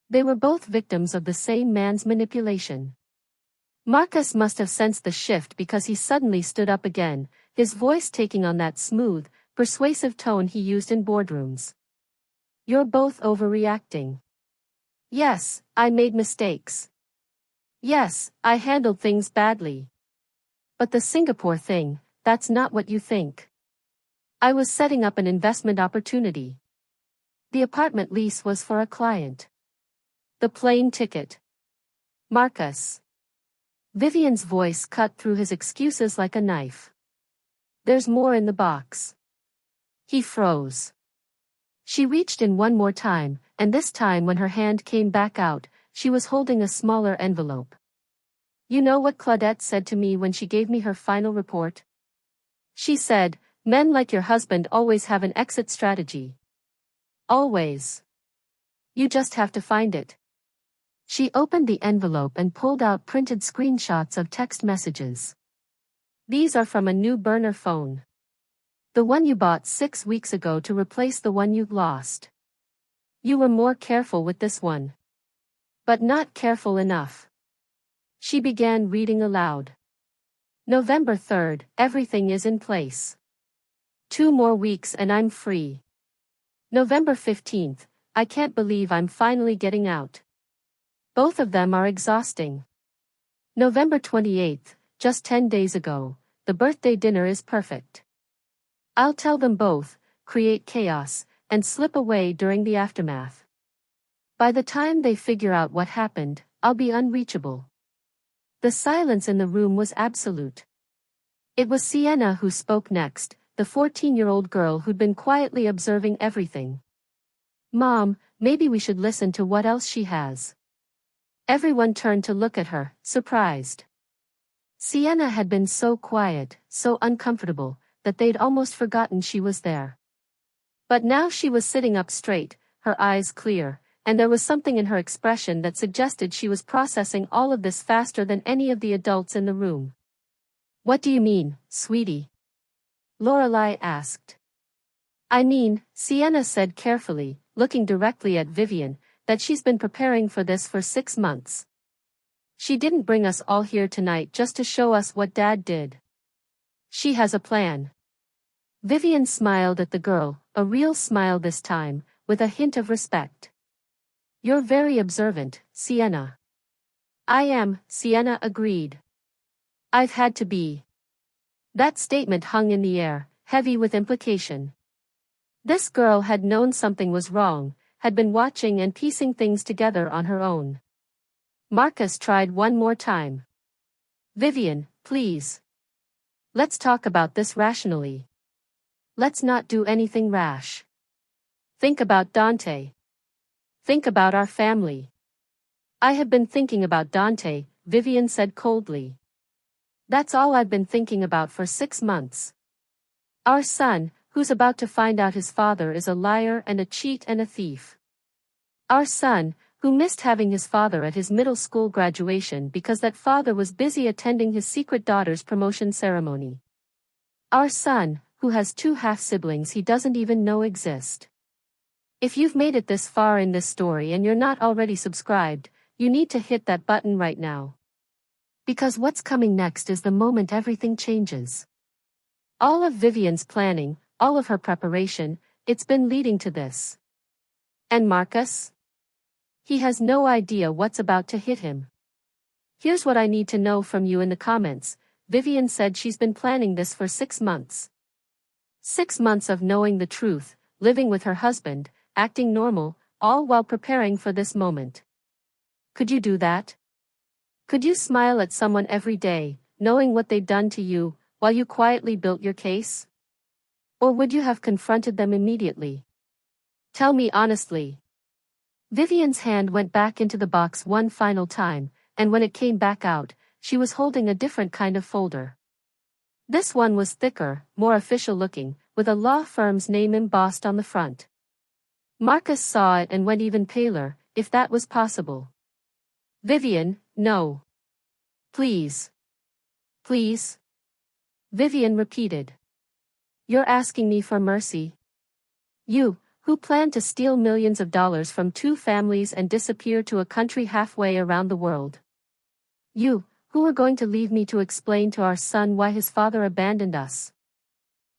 They were both victims of the same man's manipulation. Marcus must have sensed the shift because he suddenly stood up again, his voice taking on that smooth, persuasive tone he used in boardrooms. You're both overreacting. Yes, I made mistakes. Yes, I handled things badly. But the Singapore thing, that's not what you think. I was setting up an investment opportunity. The apartment lease was for a client. The plane ticket. Marcus. Vivian's voice cut through his excuses like a knife. There's more in the box. He froze. She reached in one more time, and this time when her hand came back out, she was holding a smaller envelope. You know what Claudette said to me when she gave me her final report? She said, men like your husband always have an exit strategy. Always. You just have to find it. She opened the envelope and pulled out printed screenshots of text messages. These are from a new burner phone. The one you bought 6 weeks ago to replace the one you lost. You were more careful with this one. But not careful enough. She began reading aloud. November 3rd, everything is in place. 2 more weeks and I'm free. November 15th, I can't believe I'm finally getting out. Both of them are exhausting. November 28th, just 10 days ago, the birthday dinner is perfect. I'll tell them both, create chaos, and slip away during the aftermath. By the time they figure out what happened, I'll be unreachable. The silence in the room was absolute. It was Sienna who spoke next, the 14-year-old girl who'd been quietly observing everything. Mom, maybe we should listen to what else she has. Everyone turned to look at her, surprised. Sienna had been so quiet, so uncomfortable, that they'd almost forgotten she was there. But now she was sitting up straight, her eyes clear, and there was something in her expression that suggested she was processing all of this faster than any of the adults in the room. What do you mean, sweetie? Lorelai asked. I mean, Sienna said carefully, looking directly at Vivian, that she's been preparing for this for 6 months. She didn't bring us all here tonight just to show us what Dad did. She has a plan. Vivian smiled at the girl, a real smile this time, with a hint of respect. You're very observant, Sienna. I am, Sienna agreed. I've had to be. That statement hung in the air, heavy with implication. This girl had known something was wrong, had been watching and piecing things together on her own. Marcus tried one more time. Vivian, please. Let's talk about this rationally. Let's not do anything rash. Think about Dante. Think about our family. I have been thinking about Dante, Vivian said coldly. That's all I've been thinking about for 6 months. Our son, who's about to find out his father is a liar and a cheat and a thief. Our son, who missed having his father at his middle school graduation because that father was busy attending his secret daughter's promotion ceremony. Our son, who has 2 half-siblings he doesn't even know exist. If you've made it this far in this story and you're not already subscribed, you need to hit that button right now. Because what's coming next is the moment everything changes. All of Vivian's planning, all of her preparation, it's been leading to this. And Marcus? He has no idea what's about to hit him. Here's what I need to know from you in the comments. Vivian said she's been planning this for 6 months. 6 months of knowing the truth, living with her husband, acting normal, all while preparing for this moment. Could you do that? Could you smile at someone every day, knowing what they'd done to you, while you quietly built your case? Or would you have confronted them immediately? Tell me honestly. Vivian's hand went back into the box one final time, and when it came back out, she was holding a different kind of folder. This one was thicker, more official looking, with a law firm's name embossed on the front. Marcus saw it and went even paler, if that was possible. Vivian, no. Please. Please. Vivian repeated. You're asking me for mercy? You, who planned to steal millions of dollars from 2 families and disappear to a country halfway around the world. You, who were going to leave me to explain to our son why his father abandoned us.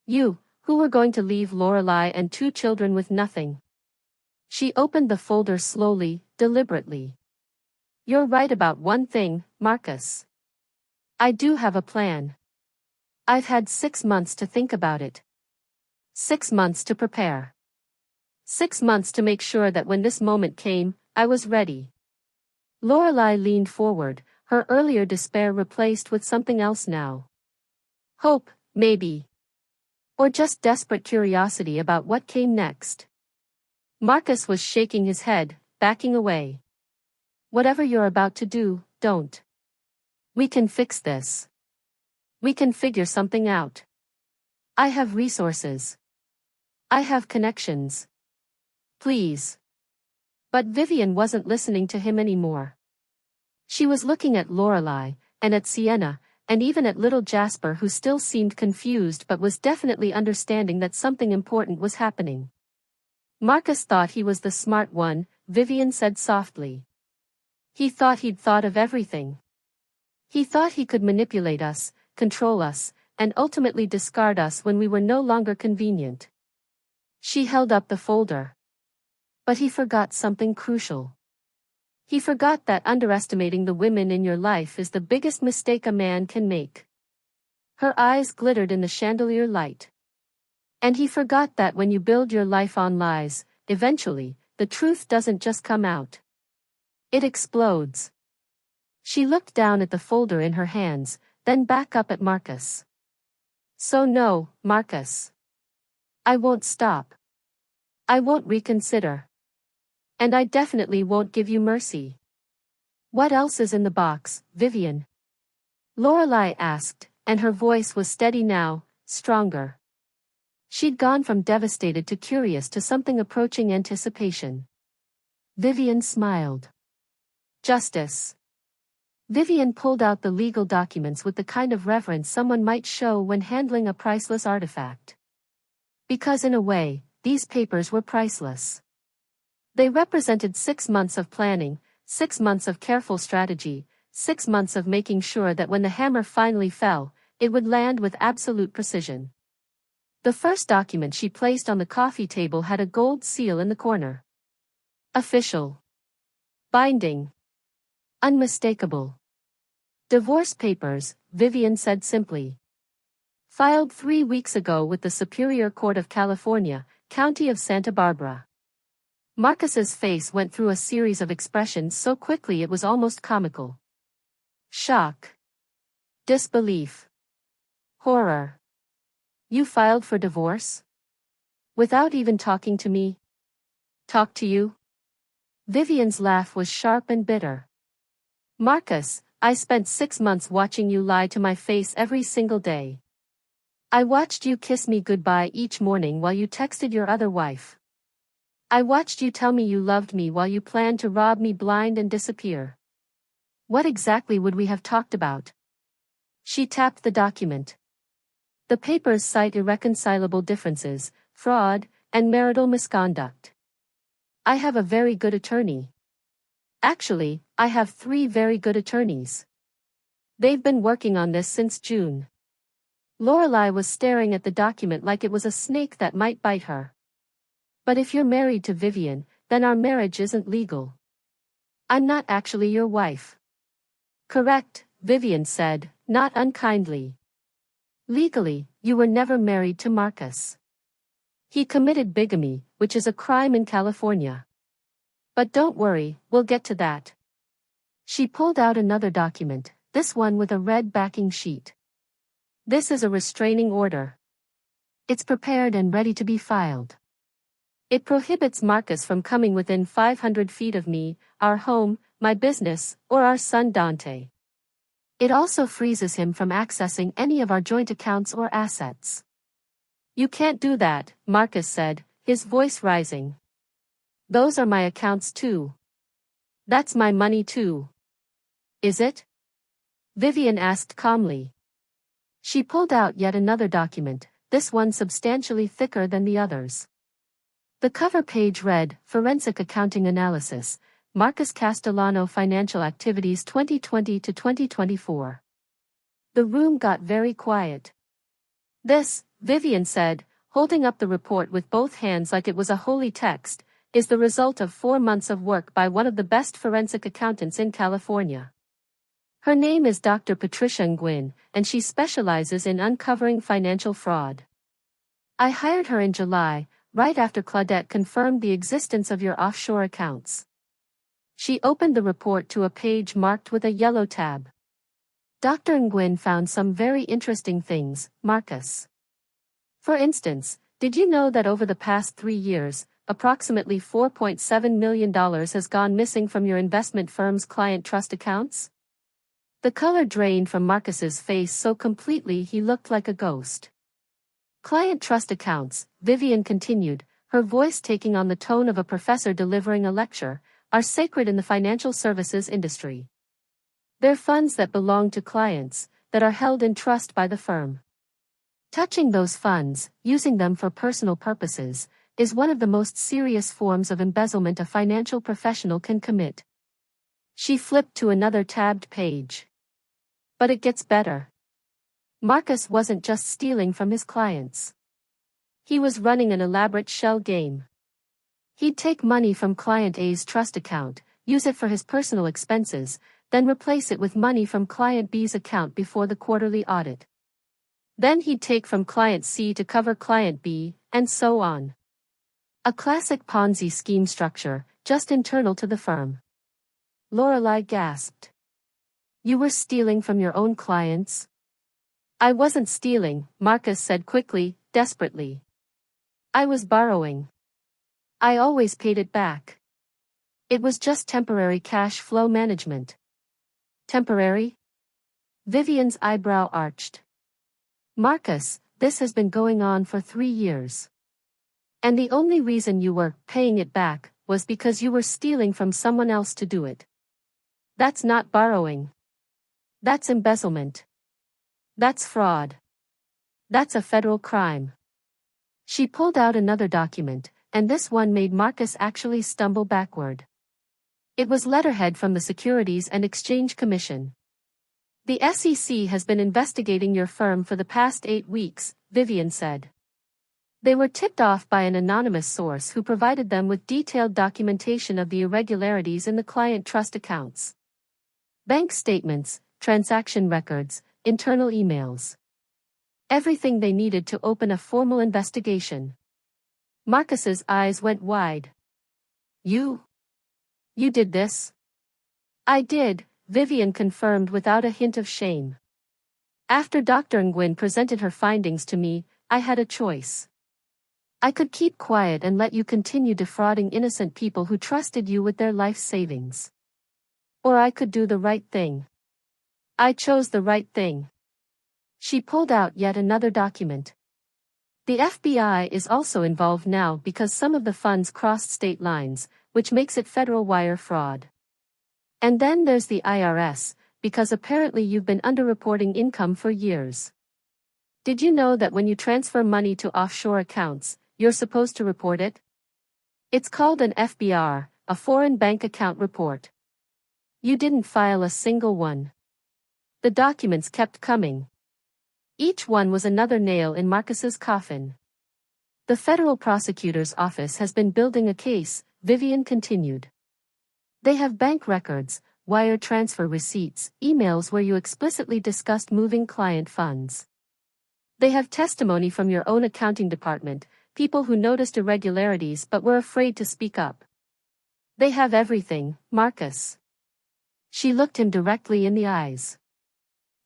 You, who were going to leave Lorelai and 2 children with nothing. She opened the folder slowly, deliberately. You're right about one thing, Marcus. I do have a plan. I've had 6 months to think about it. 6 months to prepare. 6 months to make sure that when this moment came, I was ready. Lorelai leaned forward, her earlier despair replaced with something else now. Hope, maybe. Or just desperate curiosity about what came next. Marcus was shaking his head, backing away. Whatever you're about to do, don't. We can fix this. We can figure something out. I have resources. I have connections. Please. But Vivian wasn't listening to him anymore. She was looking at Lorelai, and at Sienna, and even at little Jasper, who still seemed confused but was definitely understanding that something important was happening. Marcus thought he was the smart one, Vivian said softly. He thought he'd thought of everything. He thought he could manipulate us, control us, and ultimately discard us when we were no longer convenient. She held up the folder. But he forgot something crucial. He forgot that underestimating the women in your life is the biggest mistake a man can make. Her eyes glittered in the chandelier light. And he forgot that when you build your life on lies, eventually, the truth doesn't just come out. It explodes. She looked down at the folder in her hands, then back up at Marcus. So no, Marcus. I won't stop. I won't reconsider. And I definitely won't give you mercy. What else is in the box, Vivian? Lorelai asked, and her voice was steady now, stronger. She'd gone from devastated to curious to something approaching anticipation. Vivian smiled. Justice. Vivian pulled out the legal documents with the kind of reverence someone might show when handling a priceless artifact. Because in a way, these papers were priceless. They represented 6 months of planning, 6 months of careful strategy, 6 months of making sure that when the hammer finally fell, it would land with absolute precision. The first document she placed on the coffee table had a gold seal in the corner. Official. Binding. Unmistakable. Divorce papers, Vivian said simply. Filed 3 weeks ago with the Superior Court of California, County of Santa Barbara. Marcus's face went through a series of expressions so quickly it was almost comical. Shock. Disbelief. Horror. You filed for divorce? Without even talking to me? Talk to you? Vivian's laugh was sharp and bitter. Marcus, I spent 6 months watching you lie to my face every single day. I watched you kiss me goodbye each morning while you texted your other wife. I watched you tell me you loved me while you planned to rob me blind and disappear. What exactly would we have talked about? She tapped the document. The papers cite irreconcilable differences, fraud, and marital misconduct. I have a very good attorney. Actually, I have 3 very good attorneys. They've been working on this since June. Lorelei was staring at the document like it was a snake that might bite her. But if you're married to Vivian, then our marriage isn't legal. I'm not actually your wife. Correct, Vivian said, not unkindly. Legally, you were never married to Marcus. He committed bigamy, which is a crime in California. But don't worry, we'll get to that. She pulled out another document, this one with a red backing sheet. This is a restraining order. It's prepared and ready to be filed. It prohibits Marcus from coming within 500 feet of me, our home, my business, or our son Dante. It also freezes him from accessing any of our joint accounts or assets. You can't do that, Marcus said, his voice rising. Those are my accounts too. That's my money too. Is it? Vivian asked calmly. She pulled out yet another document, this one substantially thicker than the others. The cover page read, Forensic Accounting Analysis, Marcus Castellano Financial Activities 2020 to 2024. The room got very quiet. This, Vivian said, holding up the report with both hands like it was a holy text, is the result of 4 months of work by one of the best forensic accountants in California. Her name is Dr. Patricia Nguyen, and she specializes in uncovering financial fraud. I hired her in July, right after Claudette confirmed the existence of your offshore accounts. She opened the report to a page marked with a yellow tab. Dr. Nguyen found some very interesting things, Marcus. For instance, did you know that over the past 3 years, approximately $4.7 million has gone missing from your investment firm's client trust accounts? The color drained from Marcus's face so completely he looked like a ghost. Client trust accounts, Vivian continued, her voice taking on the tone of a professor delivering a lecture, are sacred in the financial services industry. They're funds that belong to clients, that are held in trust by the firm. Touching those funds, using them for personal purposes, is one of the most serious forms of embezzlement a financial professional can commit. She flipped to another tabbed page. But it gets better. Marcus wasn't just stealing from his clients. He was running an elaborate shell game. He'd take money from Client A's trust account, use it for his personal expenses, then replace it with money from Client B's account before the quarterly audit. Then he'd take from Client C to cover Client B, and so on. A classic Ponzi scheme structure, just internal to the firm. Lorelei gasped. You were stealing from your own clients? I wasn't stealing, Marcus said quickly, desperately. I was borrowing. I always paid it back. It was just temporary cash flow management. Temporary? Vivian's eyebrow arched. Marcus, this has been going on for 3 years. And the only reason you were paying it back was because you were stealing from someone else to do it. That's not borrowing. That's embezzlement. That's fraud. That's a federal crime. She pulled out another document, and this one made Marcus actually stumble backward. It was letterhead from the Securities and Exchange Commission. The SEC has been investigating your firm for the past 8 weeks, Vivian said. They were tipped off by an anonymous source who provided them with detailed documentation of the irregularities in the client trust accounts. Bank statements, transaction records, internal emails. Everything they needed to open a formal investigation. Marcus's eyes went wide. You did this? I did, Vivian confirmed without a hint of shame. After Dr. Nguyen presented her findings to me, I had a choice. I could keep quiet and let you continue defrauding innocent people who trusted you with their life savings. Or I could do the right thing. I chose the right thing. She pulled out yet another document. The FBI is also involved now because some of the funds crossed state lines, which makes it federal wire fraud. And then there's the IRS, because apparently you've been underreporting income for years. Did you know that when you transfer money to offshore accounts, you're supposed to report it? It's called an FBR, a foreign bank account report. You didn't file a single one. The documents kept coming. Each one was another nail in Marcus's coffin. The federal prosecutor's office has been building a case, Vivian continued. They have bank records, wire transfer receipts, emails where you explicitly discussed moving client funds. They have testimony from your own accounting department, people who noticed irregularities but were afraid to speak up. They have everything, Marcus. She looked him directly in the eyes.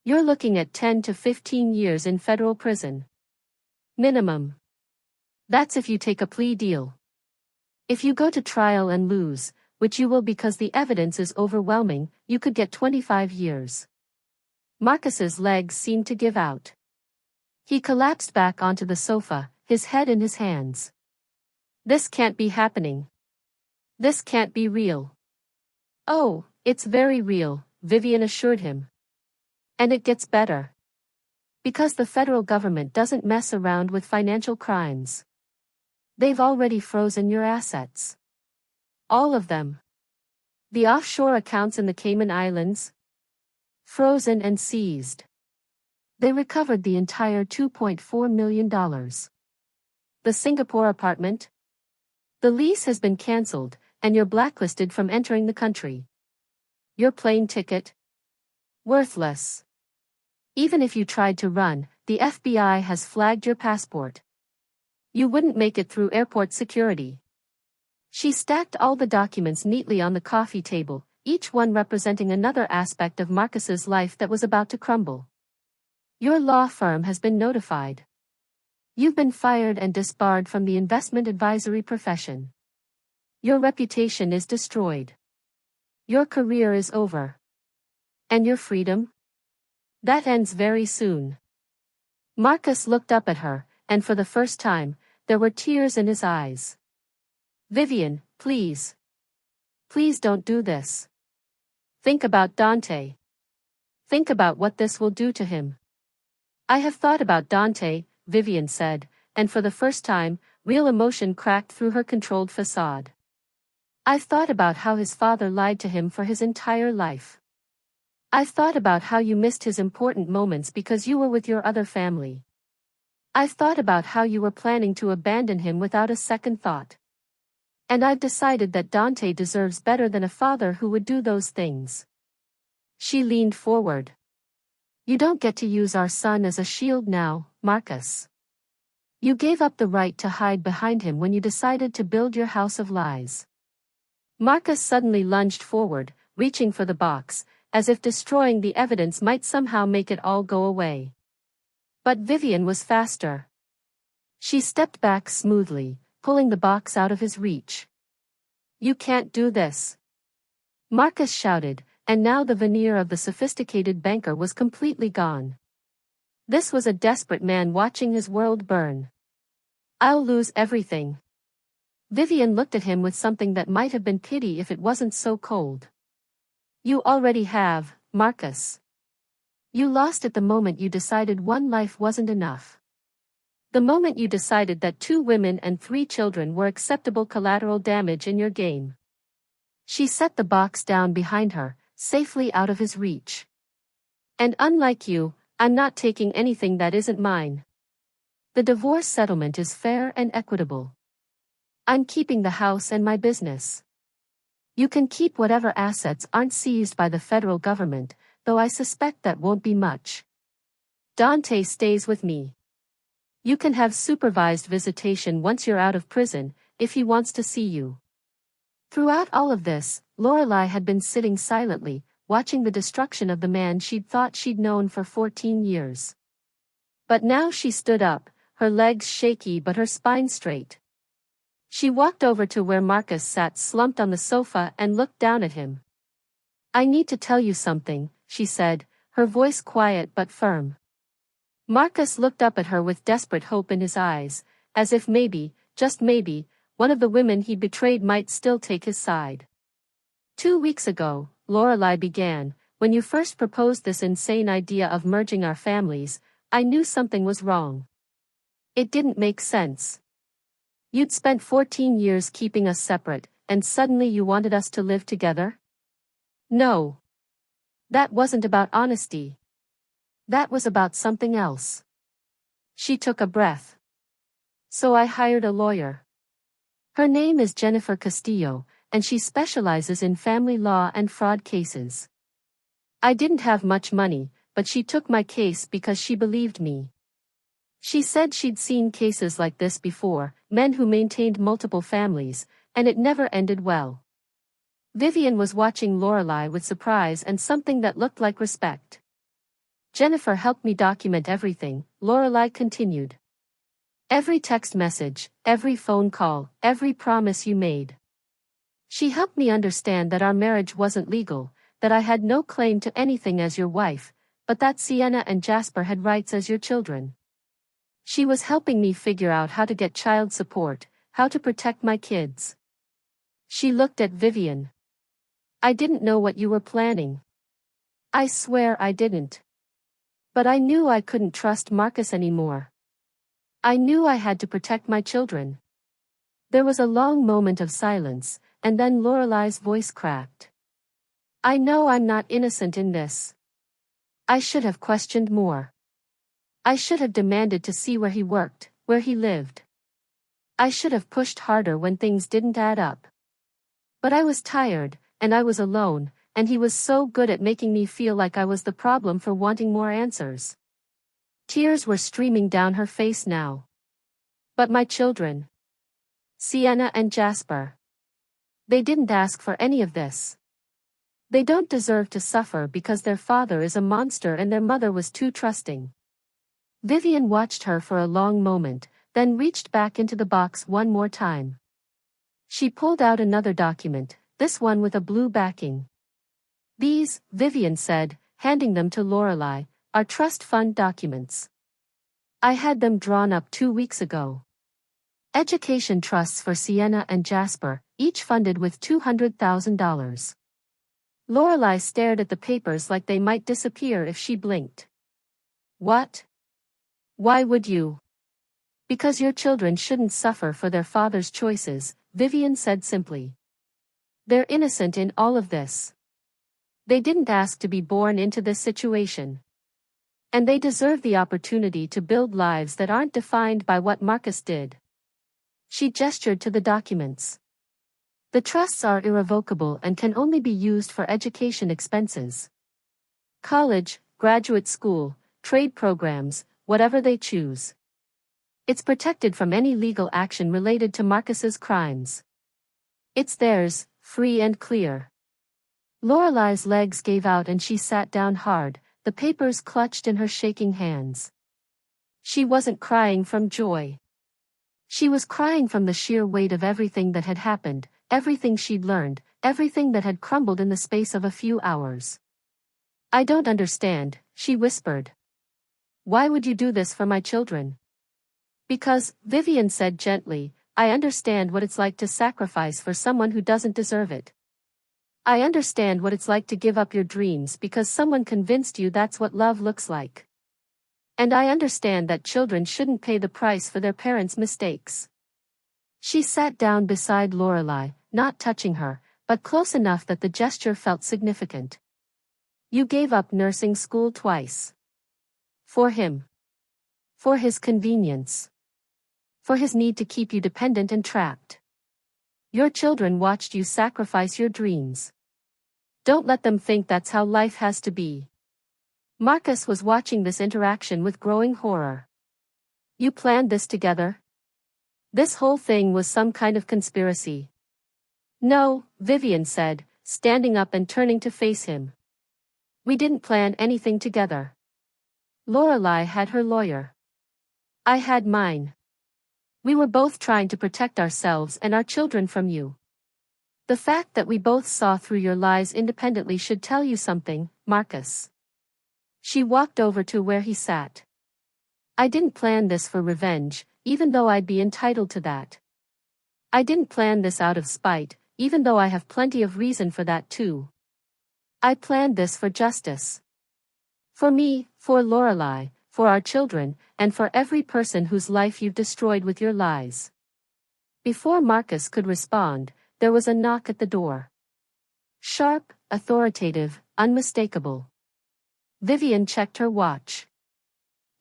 You're looking at 10 to 15 years in federal prison. Minimum. That's if you take a plea deal. If you go to trial and lose, which you will because the evidence is overwhelming, you could get 25 years. Marcus's legs seemed to give out. He collapsed back onto the sofa, his head in his hands. This can't be happening. This can't be real. Oh, it's very real, Vivian assured him. And it gets better. Because the federal government doesn't mess around with financial crimes. They've already frozen your assets. All of them. The offshore accounts in the Cayman Islands? Frozen and seized. They recovered the entire $2.4 million. The Singapore apartment? The lease has been cancelled, and you're blacklisted from entering the country. Your plane ticket? Worthless. Even if you tried to run, the FBI has flagged your passport. You wouldn't make it through airport security. She stacked all the documents neatly on the coffee table, each one representing another aspect of Marcus's life that was about to crumble. Your law firm has been notified. You've been fired and disbarred from the investment advisory profession. Your reputation is destroyed. Your career is over. And your freedom? That ends very soon. Marcus looked up at her, and for the first time, there were tears in his eyes. Vivian, please. Please don't do this. Think about Dante. Think about what this will do to him. I have thought about Dante, Vivian said, and for the first time, real emotion cracked through her controlled facade. I've thought about how his father lied to him for his entire life. I've thought about how you missed his important moments because you were with your other family. I've thought about how you were planning to abandon him without a second thought. And I've decided that Dante deserves better than a father who would do those things. She leaned forward. You don't get to use our son as a shield now, Marcus. You gave up the right to hide behind him when you decided to build your house of lies. Marcus suddenly lunged forward, reaching for the box, as if destroying the evidence might somehow make it all go away. But Vivian was faster. She stepped back smoothly, pulling the box out of his reach. You can't do this. Marcus shouted, and now the veneer of the sophisticated banker was completely gone. This was a desperate man watching his world burn. I'll lose everything. Vivian looked at him with something that might have been pity if it wasn't so cold. You already have, Marcus. You lost at the moment you decided one life wasn't enough. The moment you decided that 2 women and 3 children were acceptable collateral damage in your game. She set the box down behind her, safely out of his reach. And unlike you, I'm not taking anything that isn't mine. The divorce settlement is fair and equitable. I'm keeping the house and my business. You can keep whatever assets aren't seized by the federal government, though I suspect that won't be much. Dante stays with me. You can have supervised visitation once you're out of prison, if he wants to see you. Throughout all of this, Lorelei had been sitting silently, watching the destruction of the man she'd thought she'd known for 14 years. But now she stood up, her legs shaky but her spine straight. She walked over to where Marcus sat slumped on the sofa and looked down at him. I need to tell you something, she said, her voice quiet but firm. Marcus looked up at her with desperate hope in his eyes, as if maybe, just maybe, one of the women he betrayed might still take his side. 2 weeks ago, Lorelei began, when you first proposed this insane idea of merging our families, I knew something was wrong. It didn't make sense. You'd spent 14 years keeping us separate, and suddenly you wanted us to live together? No. That wasn't about honesty. That was about something else. She took a breath. So I hired a lawyer. Her name is Jennifer Castillo, and she specializes in family law and fraud cases. I didn't have much money, but she took my case because she believed me. She said she'd seen cases like this before, men who maintained multiple families, and it never ended well. Vivian was watching Lorelai with surprise and something that looked like respect. Jennifer helped me document everything, Lorelai continued. Every text message, every phone call, every promise you made. She helped me understand that our marriage wasn't legal, that I had no claim to anything as your wife, but that Sienna and Jasper had rights as your children. She was helping me figure out how to get child support, how to protect my kids. She looked at Vivian. I didn't know what you were planning. I swear I didn't. But I knew I couldn't trust Marcus anymore. I knew I had to protect my children. There was a long moment of silence, and then Lorelai's voice cracked. I know I'm not innocent in this. I should have questioned more. I should have demanded to see where he worked, where he lived. I should have pushed harder when things didn't add up. But I was tired, and I was alone, and he was so good at making me feel like I was the problem for wanting more answers. Tears were streaming down her face now. But my children. Sienna and Jasper. They didn't ask for any of this. They don't deserve to suffer because their father is a monster and their mother was too trusting. Vivian watched her for a long moment, then reached back into the box one more time. She pulled out another document, this one with a blue backing. These, Vivian said, handing them to Lorelai, are trust fund documents. I had them drawn up 2 weeks ago. Education trusts for Sienna and Jasper, each funded with $200,000. Lorelai stared at the papers like they might disappear if she blinked. What? Why would you? Because your children shouldn't suffer for their father's choices, Vivian said simply. They're innocent in all of this. They didn't ask to be born into this situation. And they deserve the opportunity to build lives that aren't defined by what Marcus did. She gestured to the documents. The trusts are irrevocable and can only be used for education expenses. College, graduate school, trade programs, whatever they choose. It's protected from any legal action related to Marcus's crimes. It's theirs, free and clear. Lorelai's legs gave out and she sat down hard, the papers clutched in her shaking hands. She wasn't crying from joy. She was crying from the sheer weight of everything that had happened, everything she'd learned, everything that had crumbled in the space of a few hours. I don't understand, she whispered. Why would you do this for my children? Because, Vivian said gently, I understand what it's like to sacrifice for someone who doesn't deserve it. I understand what it's like to give up your dreams because someone convinced you that's what love looks like. And I understand that children shouldn't pay the price for their parents' mistakes. She sat down beside Lorelai, not touching her, but close enough that the gesture felt significant. You gave up nursing school twice. For him. For his convenience. For his need to keep you dependent and trapped. Your children watched you sacrifice your dreams. Don't let them think that's how life has to be. Marcus was watching this interaction with growing horror. You planned this together? This whole thing was some kind of conspiracy. No, Vivian said, standing up and turning to face him. We didn't plan anything together. Lorelai had her lawyer. I had mine. We were both trying to protect ourselves and our children from you. The fact that we both saw through your lies independently should tell you something, Marcus. She walked over to where he sat. I didn't plan this for revenge, even though I'd be entitled to that. I didn't plan this out of spite, even though I have plenty of reason for that too. I planned this for justice. For me, for Lorelai, for our children, and for every person whose life you've destroyed with your lies. Before Marcus could respond, there was a knock at the door. Sharp, authoritative, unmistakable. Vivian checked her watch.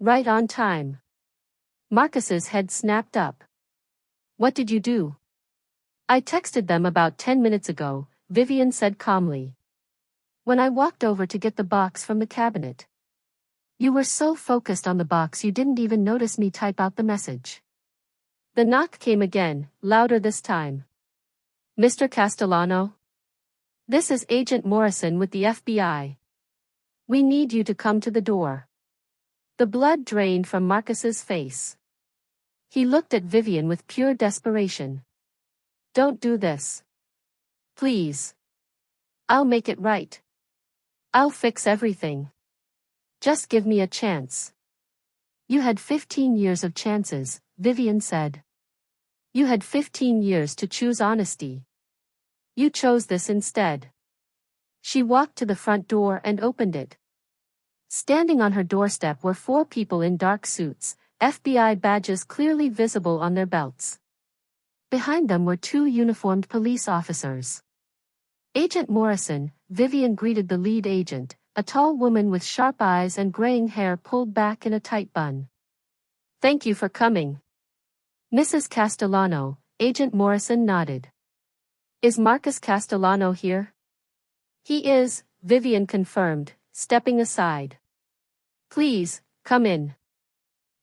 Right on time. Marcus's head snapped up. What did you do? I texted them about 10 minutes ago, Vivian said calmly. When I walked over to get the box from the cabinet. You were so focused on the box you didn't even notice me type out the message. The knock came again, louder this time. Mr. Castellano? This is Agent Morrison with the FBI. We need you to come to the door. The blood drained from Marcus's face. He looked at Vivian with pure desperation. Don't do this. Please. I'll make it right. I'll fix everything. Just give me a chance. You had 15 years of chances, Vivian said. You had 15 years to choose honesty. You chose this instead. She walked to the front door and opened it. Standing on her doorstep were 4 people in dark suits, FBI badges clearly visible on their belts. Behind them were 2 uniformed police officers. Agent Morrison, Vivian greeted the lead agent, a tall woman with sharp eyes and graying hair pulled back in a tight bun. Thank you for coming. Mrs. Castellano, Agent Morrison nodded. Is Marcus Castellano here? He is, Vivian confirmed, stepping aside. Please, come in.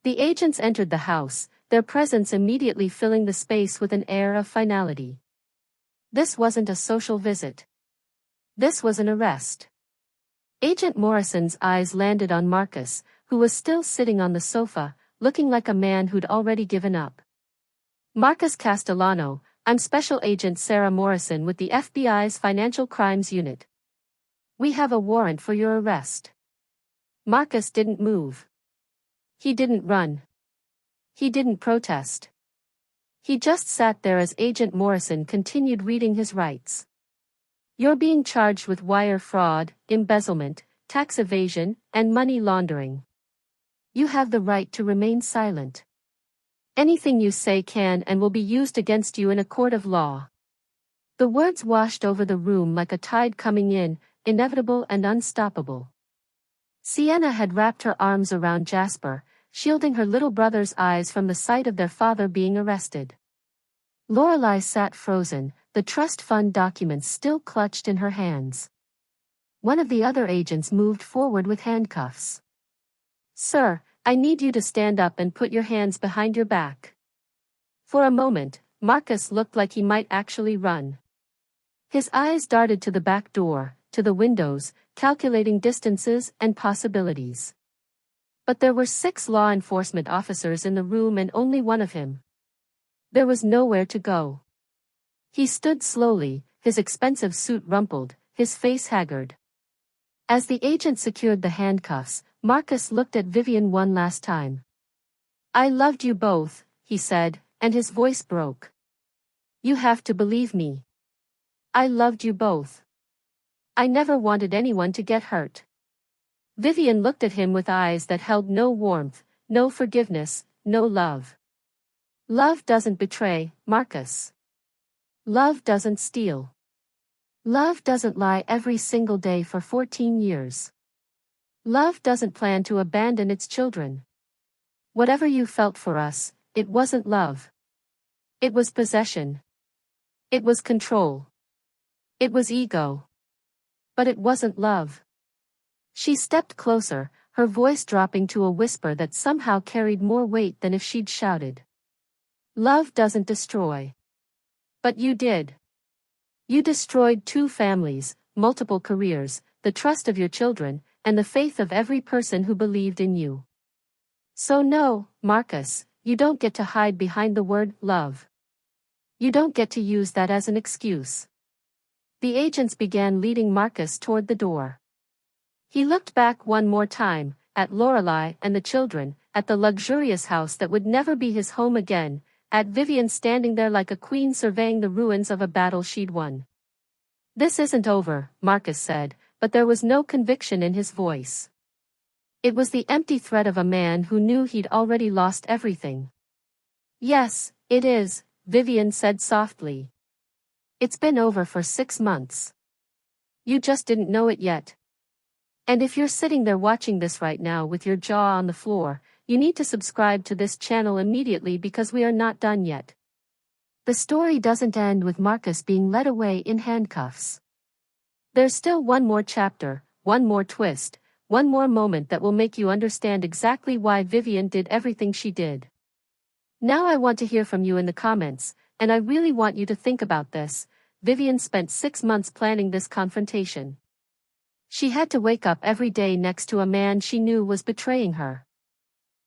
The agents entered the house, their presence immediately filling the space with an air of finality. This wasn't a social visit. This was an arrest. Agent Morrison's eyes landed on Marcus, who was still sitting on the sofa, looking like a man who'd already given up. Marcus Castellano, I'm Special Agent Sarah Morrison with the FBI's Financial Crimes Unit. We have a warrant for your arrest. Marcus didn't move. He didn't run. He didn't protest. He just sat there as Agent Morrison continued reading his rights. You're being charged with wire fraud, embezzlement, tax evasion, and money laundering. You have the right to remain silent. Anything you say can and will be used against you in a court of law. The words washed over the room like a tide coming in, inevitable and unstoppable. Sienna had wrapped her arms around Jasper, shielding her little brother's eyes from the sight of their father being arrested. Lorelei sat frozen, the trust fund documents still clutched in her hands. One of the other agents moved forward with handcuffs. Sir, I need you to stand up and put your hands behind your back. For a moment, Marcus looked like he might actually run. His eyes darted to the back door, to the windows, calculating distances and possibilities. But there were 6 law enforcement officers in the room and only one of him. There was nowhere to go. He stood slowly, his expensive suit rumpled, his face haggard. As the agent secured the handcuffs, Marcus looked at Vivian one last time. I loved you both, he said, and his voice broke. You have to believe me. I loved you both. I never wanted anyone to get hurt. Vivian looked at him with eyes that held no warmth, no forgiveness, no love. Love doesn't betray, Marcus. Love doesn't steal. Love doesn't lie every single day for 14 years. Love doesn't plan to abandon its children. Whatever you felt for us, it wasn't love. It was possession. It was control. It was ego. But it wasn't love. She stepped closer, her voice dropping to a whisper that somehow carried more weight than if she'd shouted. Love doesn't destroy. But you did. You destroyed 2 families, multiple careers, the trust of your children, and the faith of every person who believed in you. So no, Marcus, you don't get to hide behind the word love. You don't get to use that as an excuse. The agents began leading Marcus toward the door. He looked back one more time, at Lorelei and the children, at the luxurious house that would never be his home again, at Vivian standing there like a queen surveying the ruins of a battle she'd won. This isn't over, Marcus said, but there was no conviction in his voice. It was the empty threat of a man who knew he'd already lost everything. Yes, it is, Vivian said softly. It's been over for 6 months. You just didn't know it yet. And if you're sitting there watching this right now with your jaw on the floor, you need to subscribe to this channel immediately because we are not done yet. The story doesn't end with Marcus being led away in handcuffs. There's still one more chapter, one more twist, one more moment that will make you understand exactly why Vivian did everything she did. Now I want to hear from you in the comments, and I really want you to think about this. Vivian spent 6 months planning this confrontation. She had to wake up every day next to a man she knew was betraying her.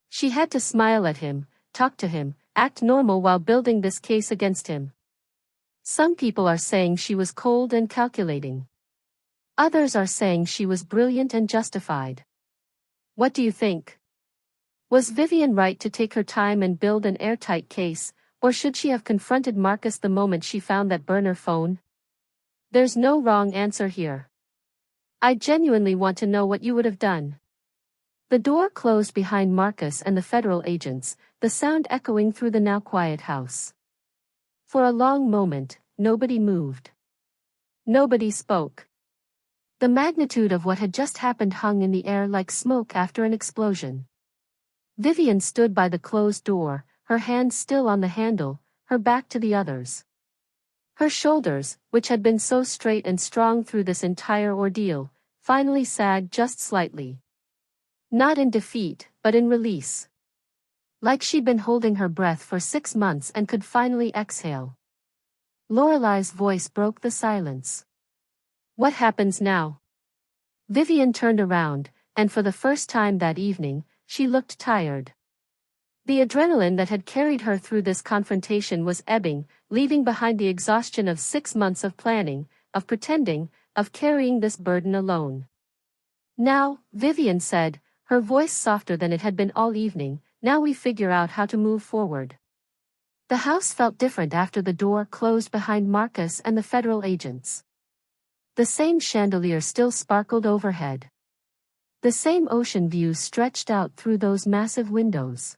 She had to smile at him, talk to him, act normal while building this case against him. Some people are saying she was cold and calculating. Others are saying she was brilliant and justified. What do you think? Was Vivian right to take her time and build an airtight case, or should she have confronted Marcus the moment she found that burner phone? There's no wrong answer here. I genuinely want to know what you would have done. The door closed behind Marcus and the federal agents, the sound echoing through the now quiet house. For a long moment, nobody moved. Nobody spoke. The magnitude of what had just happened hung in the air like smoke after an explosion. Vivian stood by the closed door, her hand still on the handle, her back to the others. Her shoulders, which had been so straight and strong through this entire ordeal, finally sagged just slightly. Not in defeat, but in release. Like she'd been holding her breath for 6 months and could finally exhale. Lorelai's voice broke the silence. What happens now? Vivian turned around, and for the first time that evening, she looked tired. The adrenaline that had carried her through this confrontation was ebbing, leaving behind the exhaustion of 6 months of planning, of pretending, of carrying this burden alone. Now, Vivian said, her voice softer than it had been all evening, now we figure out how to move forward. The house felt different after the door closed behind Marcus and the federal agents. The same chandelier still sparkled overhead. The same ocean views stretched out through those massive windows.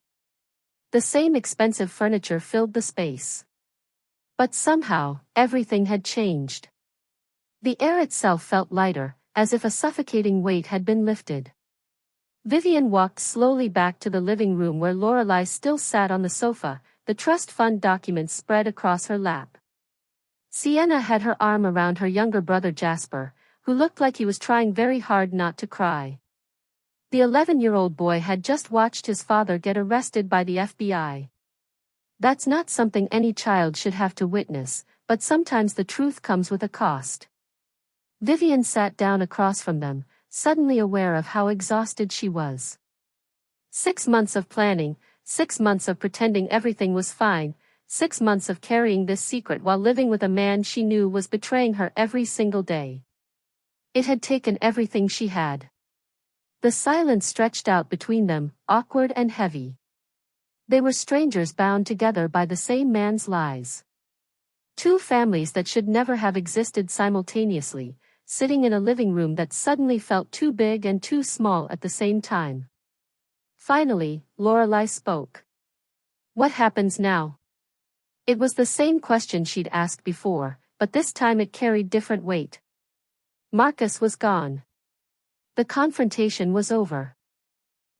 The same expensive furniture filled the space. But somehow, everything had changed. The air itself felt lighter, as if a suffocating weight had been lifted. Vivian walked slowly back to the living room where Lorelai still sat on the sofa, the trust fund documents spread across her lap. Sienna had her arm around her younger brother Jasper, who looked like he was trying very hard not to cry. The 11-year-old boy had just watched his father get arrested by the FBI. That's not something any child should have to witness, but sometimes the truth comes with a cost. Vivian sat down across from them, suddenly aware of how exhausted she was. 6 months of planning, 6 months of pretending everything was fine, 6 months of carrying this secret while living with a man she knew was betraying her every single day. It had taken everything she had. The silence stretched out between them, awkward and heavy. They were strangers bound together by the same man's lies. Two families that should never have existed simultaneously, sitting in a living room that suddenly felt too big and too small at the same time. Finally, Lorelai spoke. What happens now? It was the same question she'd asked before, but this time it carried different weight. Marcus was gone. The confrontation was over.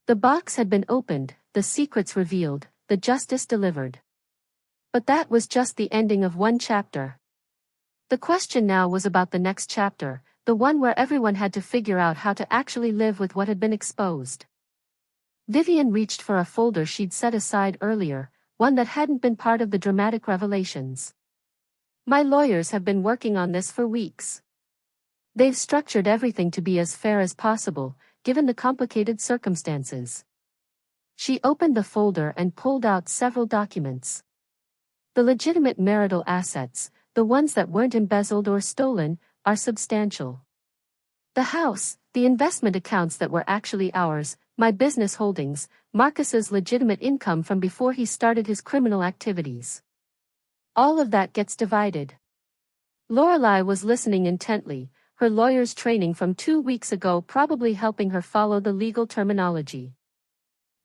The box had been opened, the secrets revealed, the justice delivered. But that was just the ending of one chapter. The question now was about the next chapter, the one where everyone had to figure out how to actually live with what had been exposed. Vivian reached for a folder she'd set aside earlier, one that hadn't been part of the dramatic revelations. My lawyers have been working on this for weeks. They've structured everything to be as fair as possible, given the complicated circumstances. She opened the folder and pulled out several documents. The legitimate marital assets, the ones that weren't embezzled or stolen, are substantial. The house, the investment accounts that were actually ours, my business holdings, Marcus's legitimate income from before he started his criminal activities. All of that gets divided. Lorelai was listening intently, her lawyer's training from 2 weeks ago probably helping her follow the legal terminology.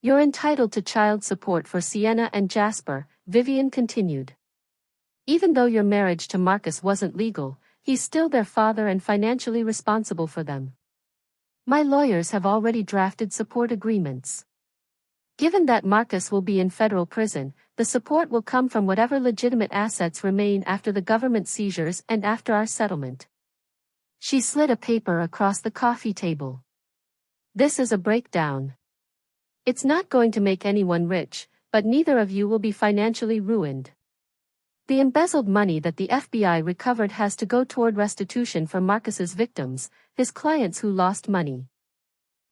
You're entitled to child support for Sienna and Jasper, Vivian continued. Even though your marriage to Marcus wasn't legal, he's still their father and financially responsible for them. My lawyers have already drafted support agreements. Given that Marcus will be in federal prison, the support will come from whatever legitimate assets remain after the government seizures and after our settlement. She slid a paper across the coffee table. This is a breakdown. It's not going to make anyone rich, but neither of you will be financially ruined. The embezzled money that the FBI recovered has to go toward restitution for Marcus's victims, his clients who lost money.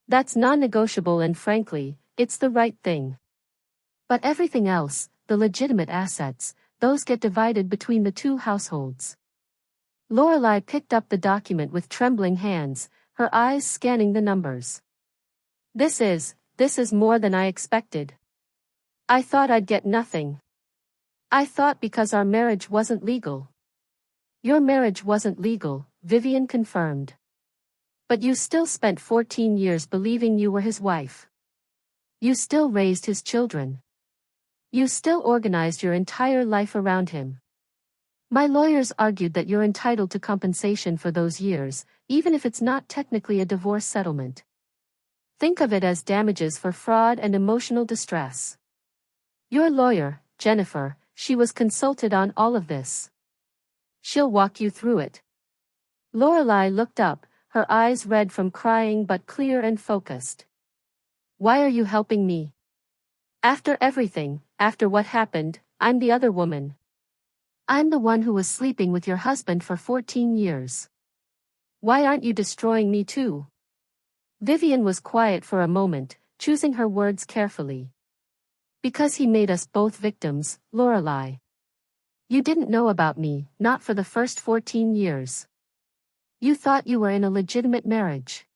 That's non-negotiable and frankly, it's the right thing. But everything else, the legitimate assets, those get divided between the two households. Lorelei picked up the document with trembling hands, her eyes scanning the numbers. This is more than I expected. I thought I'd get nothing. I thought because our marriage wasn't legal. Your marriage wasn't legal, Vivian confirmed. But you still spent 14 years believing you were his wife. You still raised his children. You still organized your entire life around him. My lawyers argued that you're entitled to compensation for those years, even if it's not technically a divorce settlement. Think of it as damages for fraud and emotional distress. Your lawyer, Jennifer, she was consulted on all of this. She'll walk you through it. Lorelei looked up, her eyes red from crying but clear and focused. Why are you helping me? After everything, after what happened, I'm the other woman. I'm the one who was sleeping with your husband for 14 years. Why aren't you destroying me too? Vivian was quiet for a moment, choosing her words carefully. Because he made us both victims, Lorelei. You didn't know about me, not for the first 14 years. You thought you were in a legitimate marriage.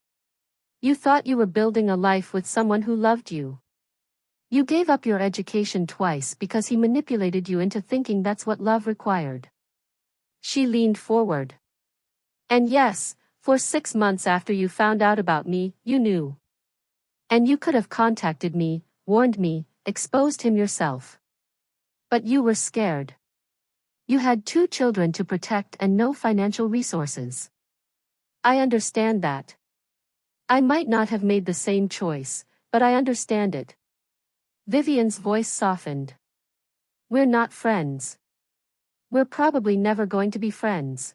You thought you were building a life with someone who loved you. You gave up your education twice because he manipulated you into thinking that's what love required. She leaned forward. And yes, for 6 months after you found out about me, you knew. And you could have contacted me, warned me, exposed him yourself. But you were scared. You had 2 children to protect and no financial resources. I understand that. I might not have made the same choice, but I understand it. Vivian's voice softened. We're not friends. We're probably never going to be friends.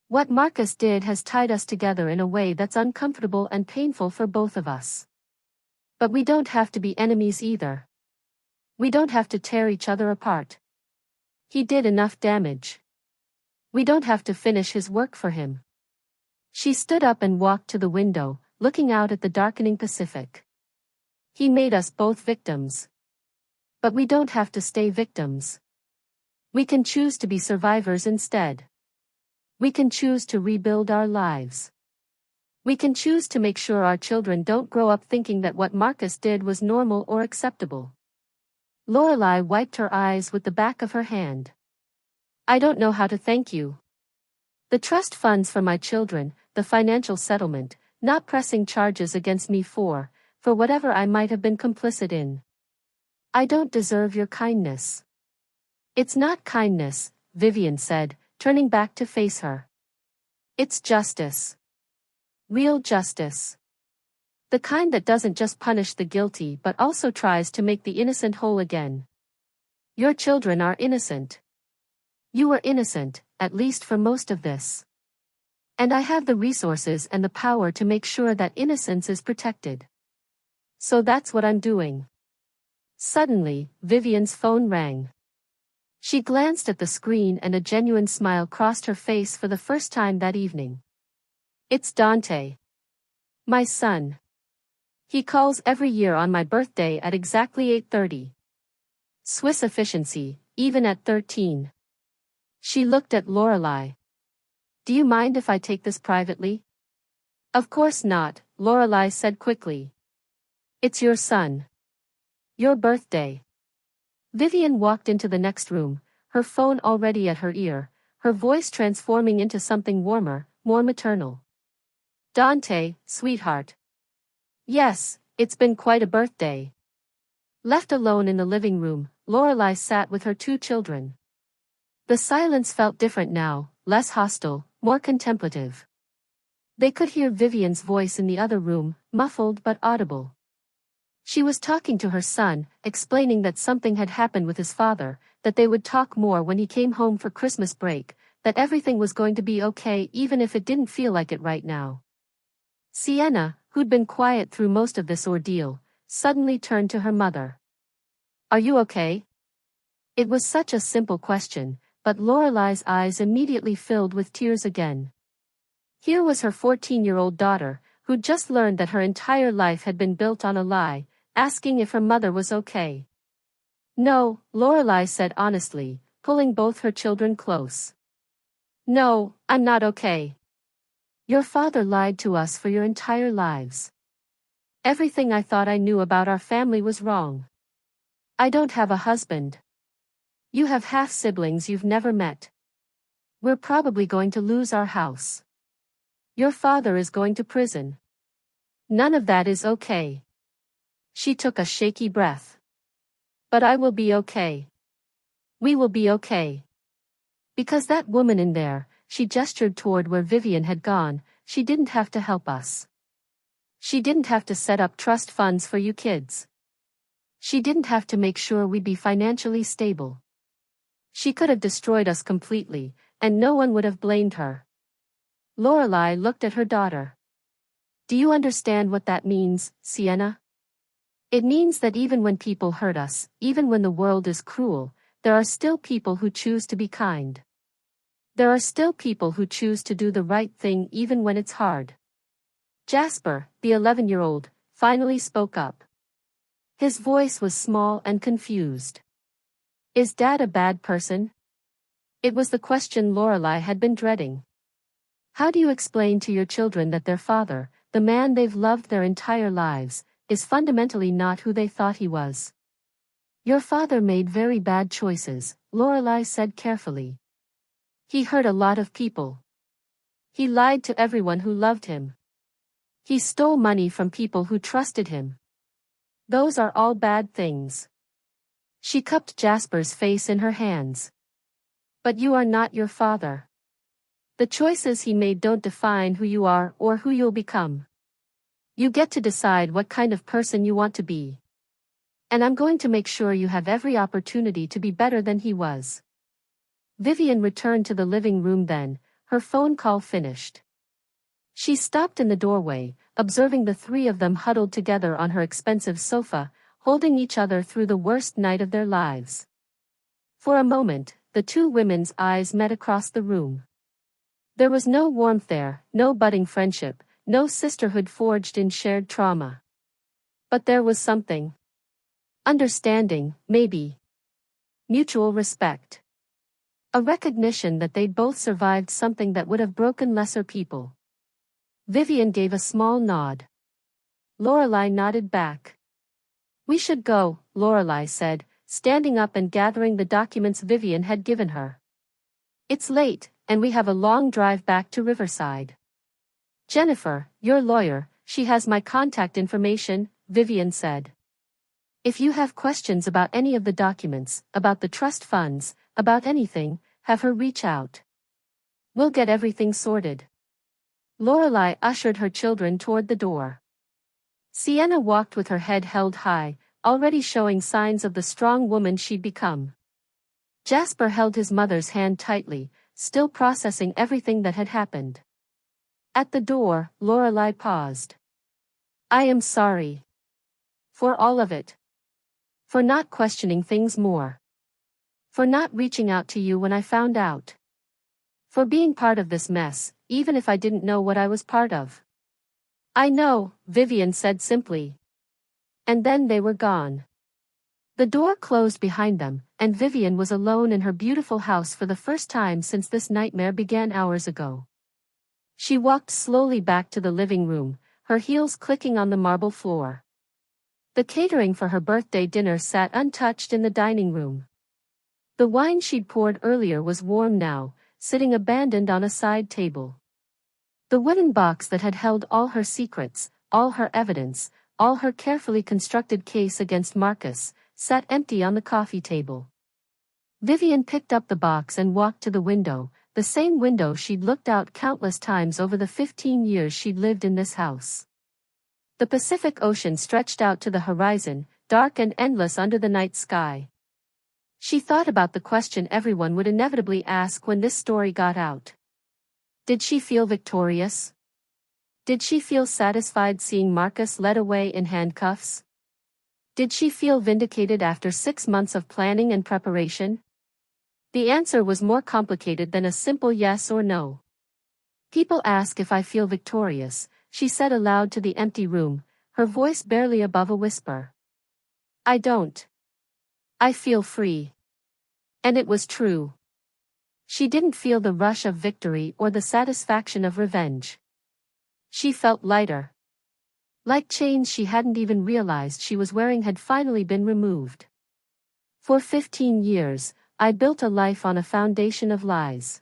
What Marcus did has tied us together in a way that's uncomfortable and painful for both of us. But we don't have to be enemies either. We don't have to tear each other apart. He did enough damage. We don't have to finish his work for him. She stood up and walked to the window, looking out at the darkening Pacific. He made us both victims. But we don't have to stay victims. We can choose to be survivors instead. We can choose to rebuild our lives. We can choose to make sure our children don't grow up thinking that what Marcus did was normal or acceptable. Lorelei wiped her eyes with the back of her hand. I don't know how to thank you. The trust funds for my children, the financial settlement, not pressing charges against me for whatever I might have been complicit in. I don't deserve your kindness. It's not kindness, Vivian said, turning back to face her. It's justice. Real justice. The kind that doesn't just punish the guilty but also tries to make the innocent whole again. Your children are innocent. You were innocent, at least for most of this. And I have the resources and the power to make sure that innocence is protected. So that's what I'm doing. Suddenly, Vivian's phone rang. She glanced at the screen and a genuine smile crossed her face for the first time that evening. It's Dante. My son. He calls every year on my birthday at exactly 8:30. Swiss efficiency, even at 13. She looked at Lorelei. Do you mind if I take this privately? Of course not, Lorelei said quickly. It's your son. Your birthday. Vivian walked into the next room, her phone already at her ear, her voice transforming into something warmer. more maternal. Dante, sweetheart. Yes, it's been quite a birthday. Left alone in the living room, Lorelai sat with her two children. The silence felt different now, less hostile, more contemplative. They could hear Vivian's voice in the other room, muffled but audible. She was talking to her son, explaining that something had happened with his father, that they would talk more when he came home for Christmas break, that everything was going to be okay even if it didn't feel like it right now. Sienna, who'd been quiet through most of this ordeal, suddenly turned to her mother. Are you okay? It was such a simple question, but Lorelai's eyes immediately filled with tears again. Here was her 14-year-old daughter, who'd just learned that her entire life had been built on a lie, asking if her mother was okay. No, Lorelai said honestly, pulling both her children close. No, I'm not okay. Your father lied to us for your entire lives. Everything I thought I knew about our family was wrong. I don't have a husband. You have half-siblings you've never met. We're probably going to lose our house. Your father is going to prison. None of that is okay. She took a shaky breath. But I will be okay. We will be okay. Because that woman in there, she gestured toward where Vivian had gone, she didn't have to help us. She didn't have to set up trust funds for you kids. She didn't have to make sure we'd be financially stable. She could have destroyed us completely, and no one would have blamed her. Lorelai looked at her daughter. Do you understand what that means, Sienna? It means that even when people hurt us, even when the world is cruel, there are still people who choose to be kind. There are still people who choose to do the right thing even when it's hard. Jasper, the 11-year-old, finally spoke up. His voice was small and confused. Is Dad a bad person? It was the question Lorelai had been dreading. How do you explain to your children that their father, the man they've loved their entire lives, is fundamentally not who they thought he was? Your father made very bad choices, Lorelai said carefully. He hurt a lot of people. He lied to everyone who loved him. He stole money from people who trusted him. Those are all bad things. She cupped Jasper's face in her hands. But you are not your father. The choices he made don't define who you are or who you'll become. You get to decide what kind of person you want to be. And I'm going to make sure you have every opportunity to be better than he was. Vivian returned to the living room then, her phone call finished. She stopped in the doorway, observing the three of them huddled together on her expensive sofa, holding each other through the worst night of their lives. For a moment, the two women's eyes met across the room. There was no warmth there, no budding friendship, no sisterhood forged in shared trauma. But there was something. Understanding, maybe. Mutual respect. A recognition that they'd both survived something that would have broken lesser people. Vivian gave a small nod. Lorelai nodded back. We should go, Lorelai said, standing up and gathering the documents Vivian had given her. It's late, and we have a long drive back to Riverside. Jennifer, your lawyer, she has my contact information, Vivian said. If you have questions about any of the documents, about the trust funds, about anything, have her reach out. We'll get everything sorted. Lorelai ushered her children toward the door. Sienna walked with her head held high, already showing signs of the strong woman she'd become. Jasper held his mother's hand tightly, still processing everything that had happened. At the door, Lorelai paused. I am sorry. For all of it. For not questioning things more. For not reaching out to you when I found out. For being part of this mess, even if I didn't know what I was part of. I know, Vivian said simply. And then they were gone. The door closed behind them, and Vivian was alone in her beautiful house for the first time since this nightmare began hours ago. She walked slowly back to the living room, her heels clicking on the marble floor. The catering for her birthday dinner sat untouched in the dining room. The wine she'd poured earlier was warm now, sitting abandoned on a side table. The wooden box that had held all her secrets, all her evidence, all her carefully constructed case against Marcus, sat empty on the coffee table. Vivian picked up the box and walked to the window, the same window she'd looked out countless times over the 15 years she'd lived in this house. The Pacific Ocean stretched out to the horizon, dark and endless under the night sky. She thought about the question everyone would inevitably ask when this story got out. Did she feel victorious? Did she feel satisfied seeing Marcus led away in handcuffs? Did she feel vindicated after 6 months of planning and preparation? The answer was more complicated than a simple yes or no. People ask if I feel victorious, she said aloud to the empty room, her voice barely above a whisper. I don't. I feel free. And it was true. She didn't feel the rush of victory or the satisfaction of revenge. She felt lighter. Like chains she hadn't even realized she was wearing had finally been removed. For 15 years, I built a life on a foundation of lies.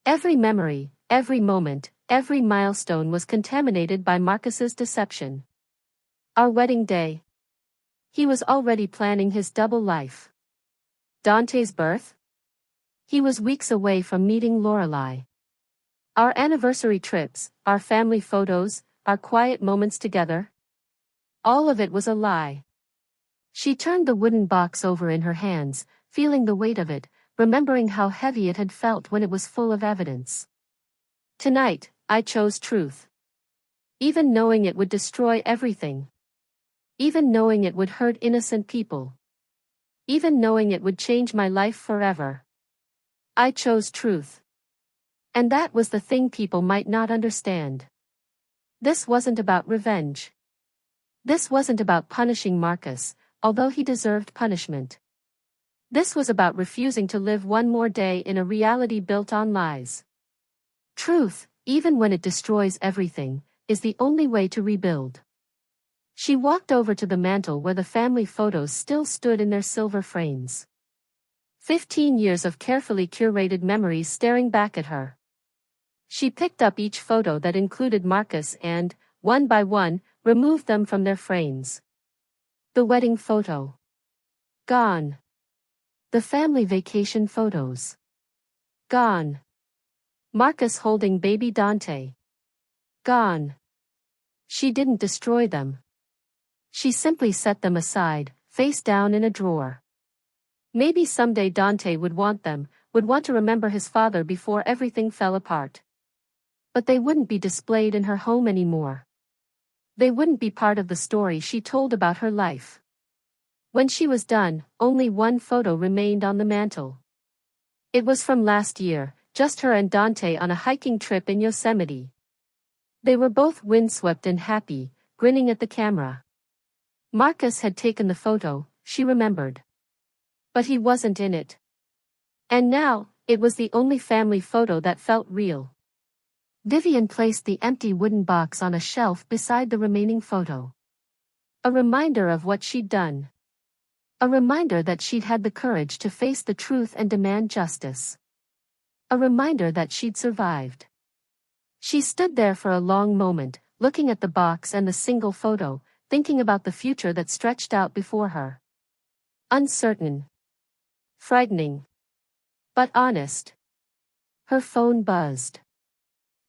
Every memory, every moment, every milestone was contaminated by Marcus's deception. Our wedding day. He was already planning his double life. Dante's birth? He was weeks away from meeting Lorelei. Our anniversary trips, our family photos, our quiet moments together. All of it was a lie. She turned the wooden box over in her hands, feeling the weight of it, remembering how heavy it had felt when it was full of evidence. Tonight, I chose truth. Even knowing it would destroy everything. Even knowing it would hurt innocent people. Even knowing it would change my life forever. I chose truth. And that was the thing people might not understand. This wasn't about revenge. This wasn't about punishing Marcus, although he deserved punishment. This was about refusing to live one more day in a reality built on lies. Truth, even when it destroys everything, is the only way to rebuild. She walked over to the mantel where the family photos still stood in their silver frames. 15 years of carefully curated memories staring back at her. She picked up each photo that included Marcus and, one by one, removed them from their frames. The wedding photo. Gone. The family vacation photos. Gone. Marcus holding baby Dante. Gone. She didn't destroy them. She simply set them aside, face down in a drawer. Maybe someday Dante would want them, would want to remember his father before everything fell apart. But they wouldn't be displayed in her home anymore. They wouldn't be part of the story she told about her life. When she was done, only one photo remained on the mantel. It was from last year, just her and Dante on a hiking trip in Yosemite. They were both windswept and happy, grinning at the camera. Marcus had taken the photo, she remembered. But he wasn't in it. And now, it was the only family photo that felt real. Vivian placed the empty wooden box on a shelf beside the remaining photo. A reminder of what she'd done. A reminder that she'd had the courage to face the truth and demand justice. A reminder that she'd survived. She stood there for a long moment, looking at the box and the single photo, thinking about the future that stretched out before her. Uncertain. Frightening. But honest. Her phone buzzed.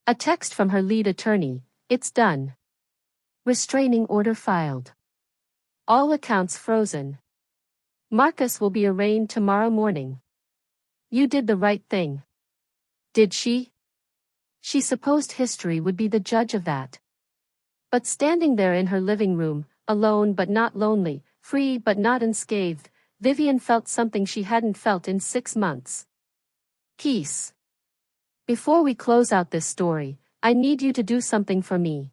A text from her lead attorney, "It's done. Restraining order filed. All accounts frozen. Marcus will be arraigned tomorrow morning. You did the right thing." Did she? She supposed history would be the judge of that. But standing there in her living room, alone but not lonely, free but not unscathed, Vivian felt something she hadn't felt in 6 months. Peace. Before we close out this story, I need you to do something for me.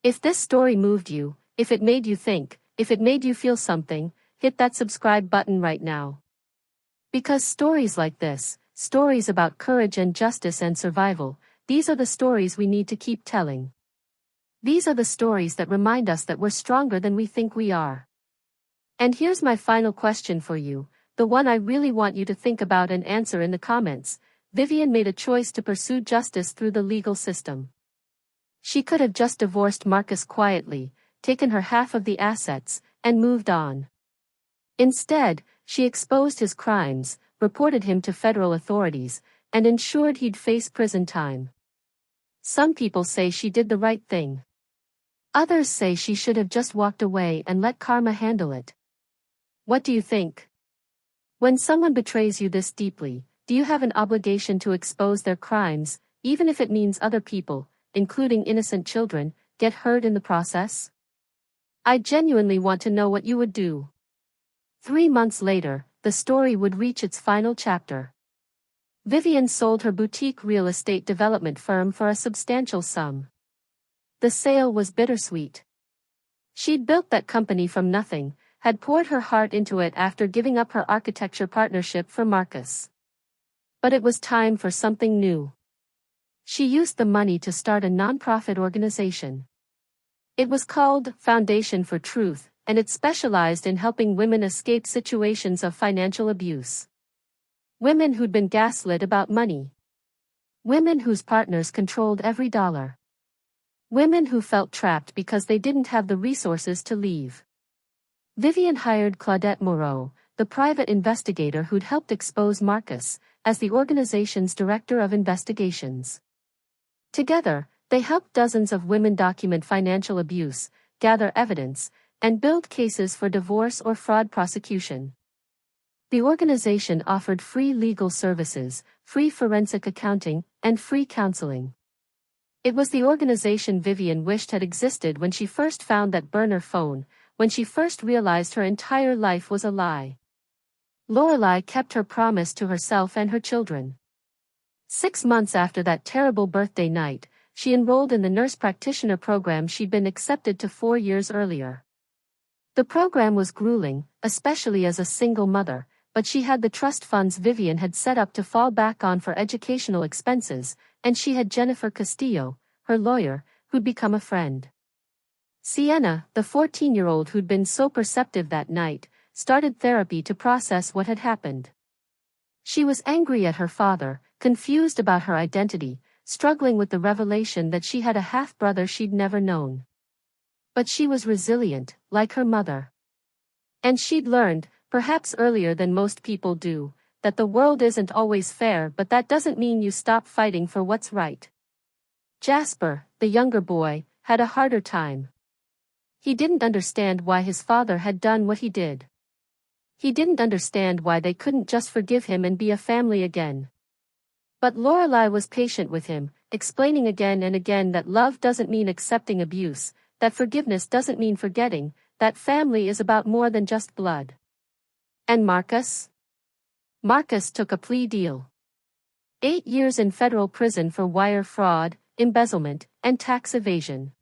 If this story moved you, if it made you think, if it made you feel something, hit that subscribe button right now. Because stories like this, stories about courage and justice and survival, these are the stories we need to keep telling. These are the stories that remind us that we're stronger than we think we are. And here's my final question for you, the one I really want you to think about and answer in the comments. Vivian made a choice to pursue justice through the legal system. She could have just divorced Marcus quietly, taken her half of the assets, and moved on. Instead, she exposed his crimes, reported him to federal authorities, and ensured he'd face prison time. Some people say she did the right thing. Others say she should have just walked away and let karma handle it. What do you think? When someone betrays you this deeply, do you have an obligation to expose their crimes, even if it means other people, including innocent children, get hurt in the process? I genuinely want to know what you would do. 3 months later, the story would reach its final chapter. Vivian sold her boutique real estate development firm for a substantial sum. The sale was bittersweet. She'd built that company from nothing, had poured her heart into it after giving up her architecture partnership for Marcus. But it was time for something new. She used the money to start a nonprofit organization. It was called Foundation for Truth, and it specialized in helping women escape situations of financial abuse. Women who'd been gaslit about money. Women whose partners controlled every dollar. Women who felt trapped because they didn't have the resources to leave. Vivian hired Claudette Moreau, the private investigator who'd helped expose Marcus, as the organization's director of investigations. Together, they helped dozens of women document financial abuse, gather evidence, and build cases for divorce or fraud prosecution. The organization offered free legal services, free forensic accounting, and free counseling. It was the organization Vivian wished had existed when she first found that burner phone, when she first realized her entire life was a lie. Lorelai kept her promise to herself and her children. 6 months after that terrible birthday night, she enrolled in the nurse practitioner program she'd been accepted to 4 years earlier. The program was grueling, especially as a single mother, but she had the trust funds Vivian had set up to fall back on for educational expenses, and she had Jennifer Castillo, her lawyer, who'd become a friend. Sienna, the 14-year-old who'd been so perceptive that night, started therapy to process what had happened. She was angry at her father, confused about her identity, struggling with the revelation that she had a half-brother she'd never known. But she was resilient, like her mother. And she'd learned, perhaps earlier than most people do, that the world isn't always fair, but that doesn't mean you stop fighting for what's right. Jasper, the younger boy, had a harder time. He didn't understand why his father had done what he did. He didn't understand why they couldn't just forgive him and be a family again. But Lorelai was patient with him, explaining again and again that love doesn't mean accepting abuse, that forgiveness doesn't mean forgetting, that family is about more than just blood. And Marcus? Marcus took a plea deal. 8 years in federal prison for wire fraud, embezzlement, and tax evasion.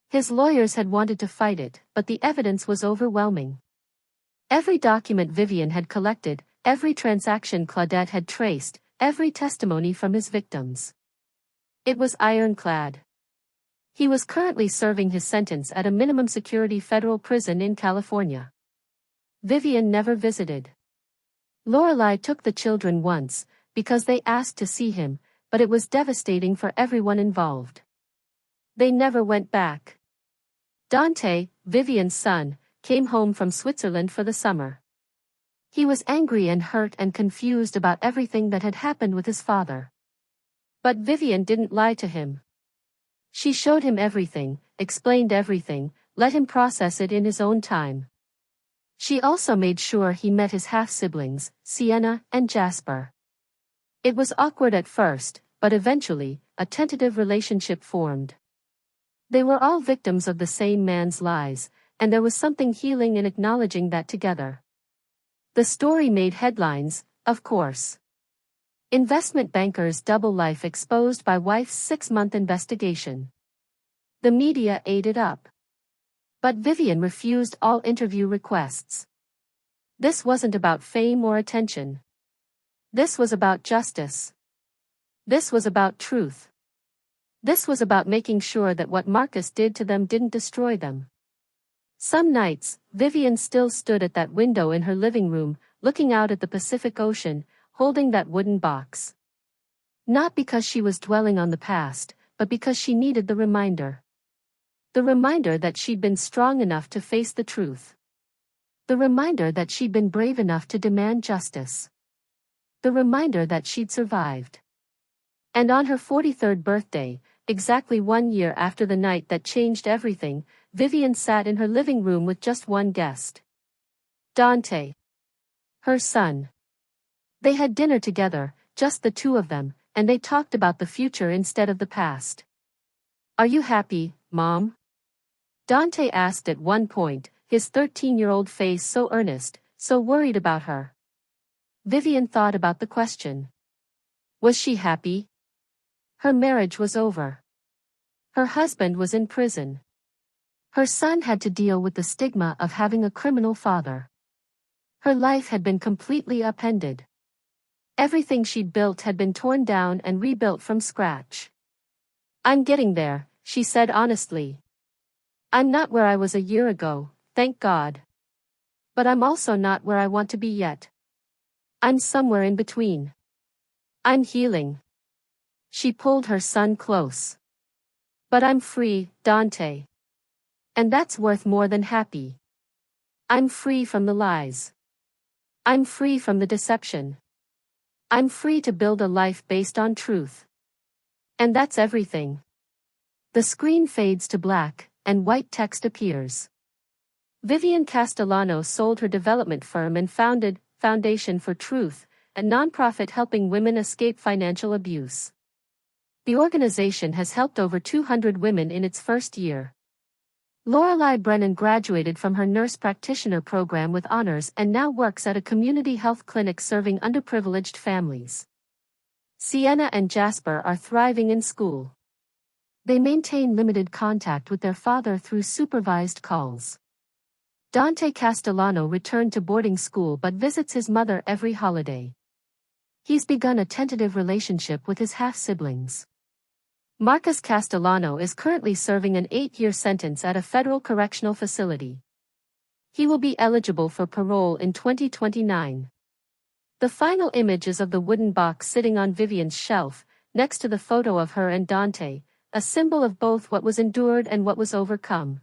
His lawyers had wanted to fight it, but the evidence was overwhelming. Every document Vivian had collected, every transaction Claudette had traced, every testimony from his victims. It was ironclad. He was currently serving his sentence at a minimum security federal prison in California. Vivian never visited. Lorelai took the children once, because they asked to see him, but it was devastating for everyone involved. They never went back. Dante, Vivian's son, came home from Switzerland for the summer. He was angry and hurt and confused about everything that had happened with his father. But Vivian didn't lie to him. She showed him everything, explained everything, let him process it in his own time. She also made sure he met his half-siblings, Sienna and Jasper. It was awkward at first, but eventually, a tentative relationship formed. They were all victims of the same man's lies, and there was something healing in acknowledging that together. The story made headlines, of course. Investment bankers double life exposed by wife's 6-month investigation. The media ate it up. But Vivian refused all interview requests. This wasn't about fame or attention. This was about justice. This was about truth. This was about making sure that what Marcus did to them didn't destroy them. Some nights, Vivian still stood at that window in her living room, looking out at the Pacific Ocean, holding that wooden box. Not because she was dwelling on the past, but because she needed the reminder. The reminder that she'd been strong enough to face the truth. The reminder that she'd been brave enough to demand justice. The reminder that she'd survived. And on her 43rd birthday, exactly 1 year after the night that changed everything, Vivian sat in her living room with just one guest. Dante. Her son. They had dinner together, just the two of them, and they talked about the future instead of the past. "Are you happy, Mom?" Dante asked at one point, his 13-year-old face so earnest, so worried about her. Vivian thought about the question. Was she happy? Her marriage was over. Her husband was in prison. Her son had to deal with the stigma of having a criminal father. Her life had been completely upended. Everything she'd built had been torn down and rebuilt from scratch. "I'm getting there," she said honestly. "I'm not where I was a year ago, thank God. But I'm also not where I want to be yet. I'm somewhere in between. I'm healing." She pulled her son close. "But I'm free, Dante. And that's worth more than happy. I'm free from the lies. I'm free from the deception. I'm free to build a life based on truth. And that's everything." The screen fades to black, and white text appears. Vivian Castellano sold her development firm and founded Foundation for Truth, a nonprofit helping women escape financial abuse. The organization has helped over 200 women in its first year. Lorelei Brennan graduated from her nurse practitioner program with honors and now works at a community health clinic serving underprivileged families. Sienna and Jasper are thriving in school. They maintain limited contact with their father through supervised calls. Dante Castellano returned to boarding school but visits his mother every holiday. He's begun a tentative relationship with his half-siblings. Marcus Castellano is currently serving an 8-year sentence at a federal correctional facility. He will be eligible for parole in 2029. The final image is of the wooden box sitting on Vivian's shelf, next to the photo of her and Dante, a symbol of both what was endured and what was overcome.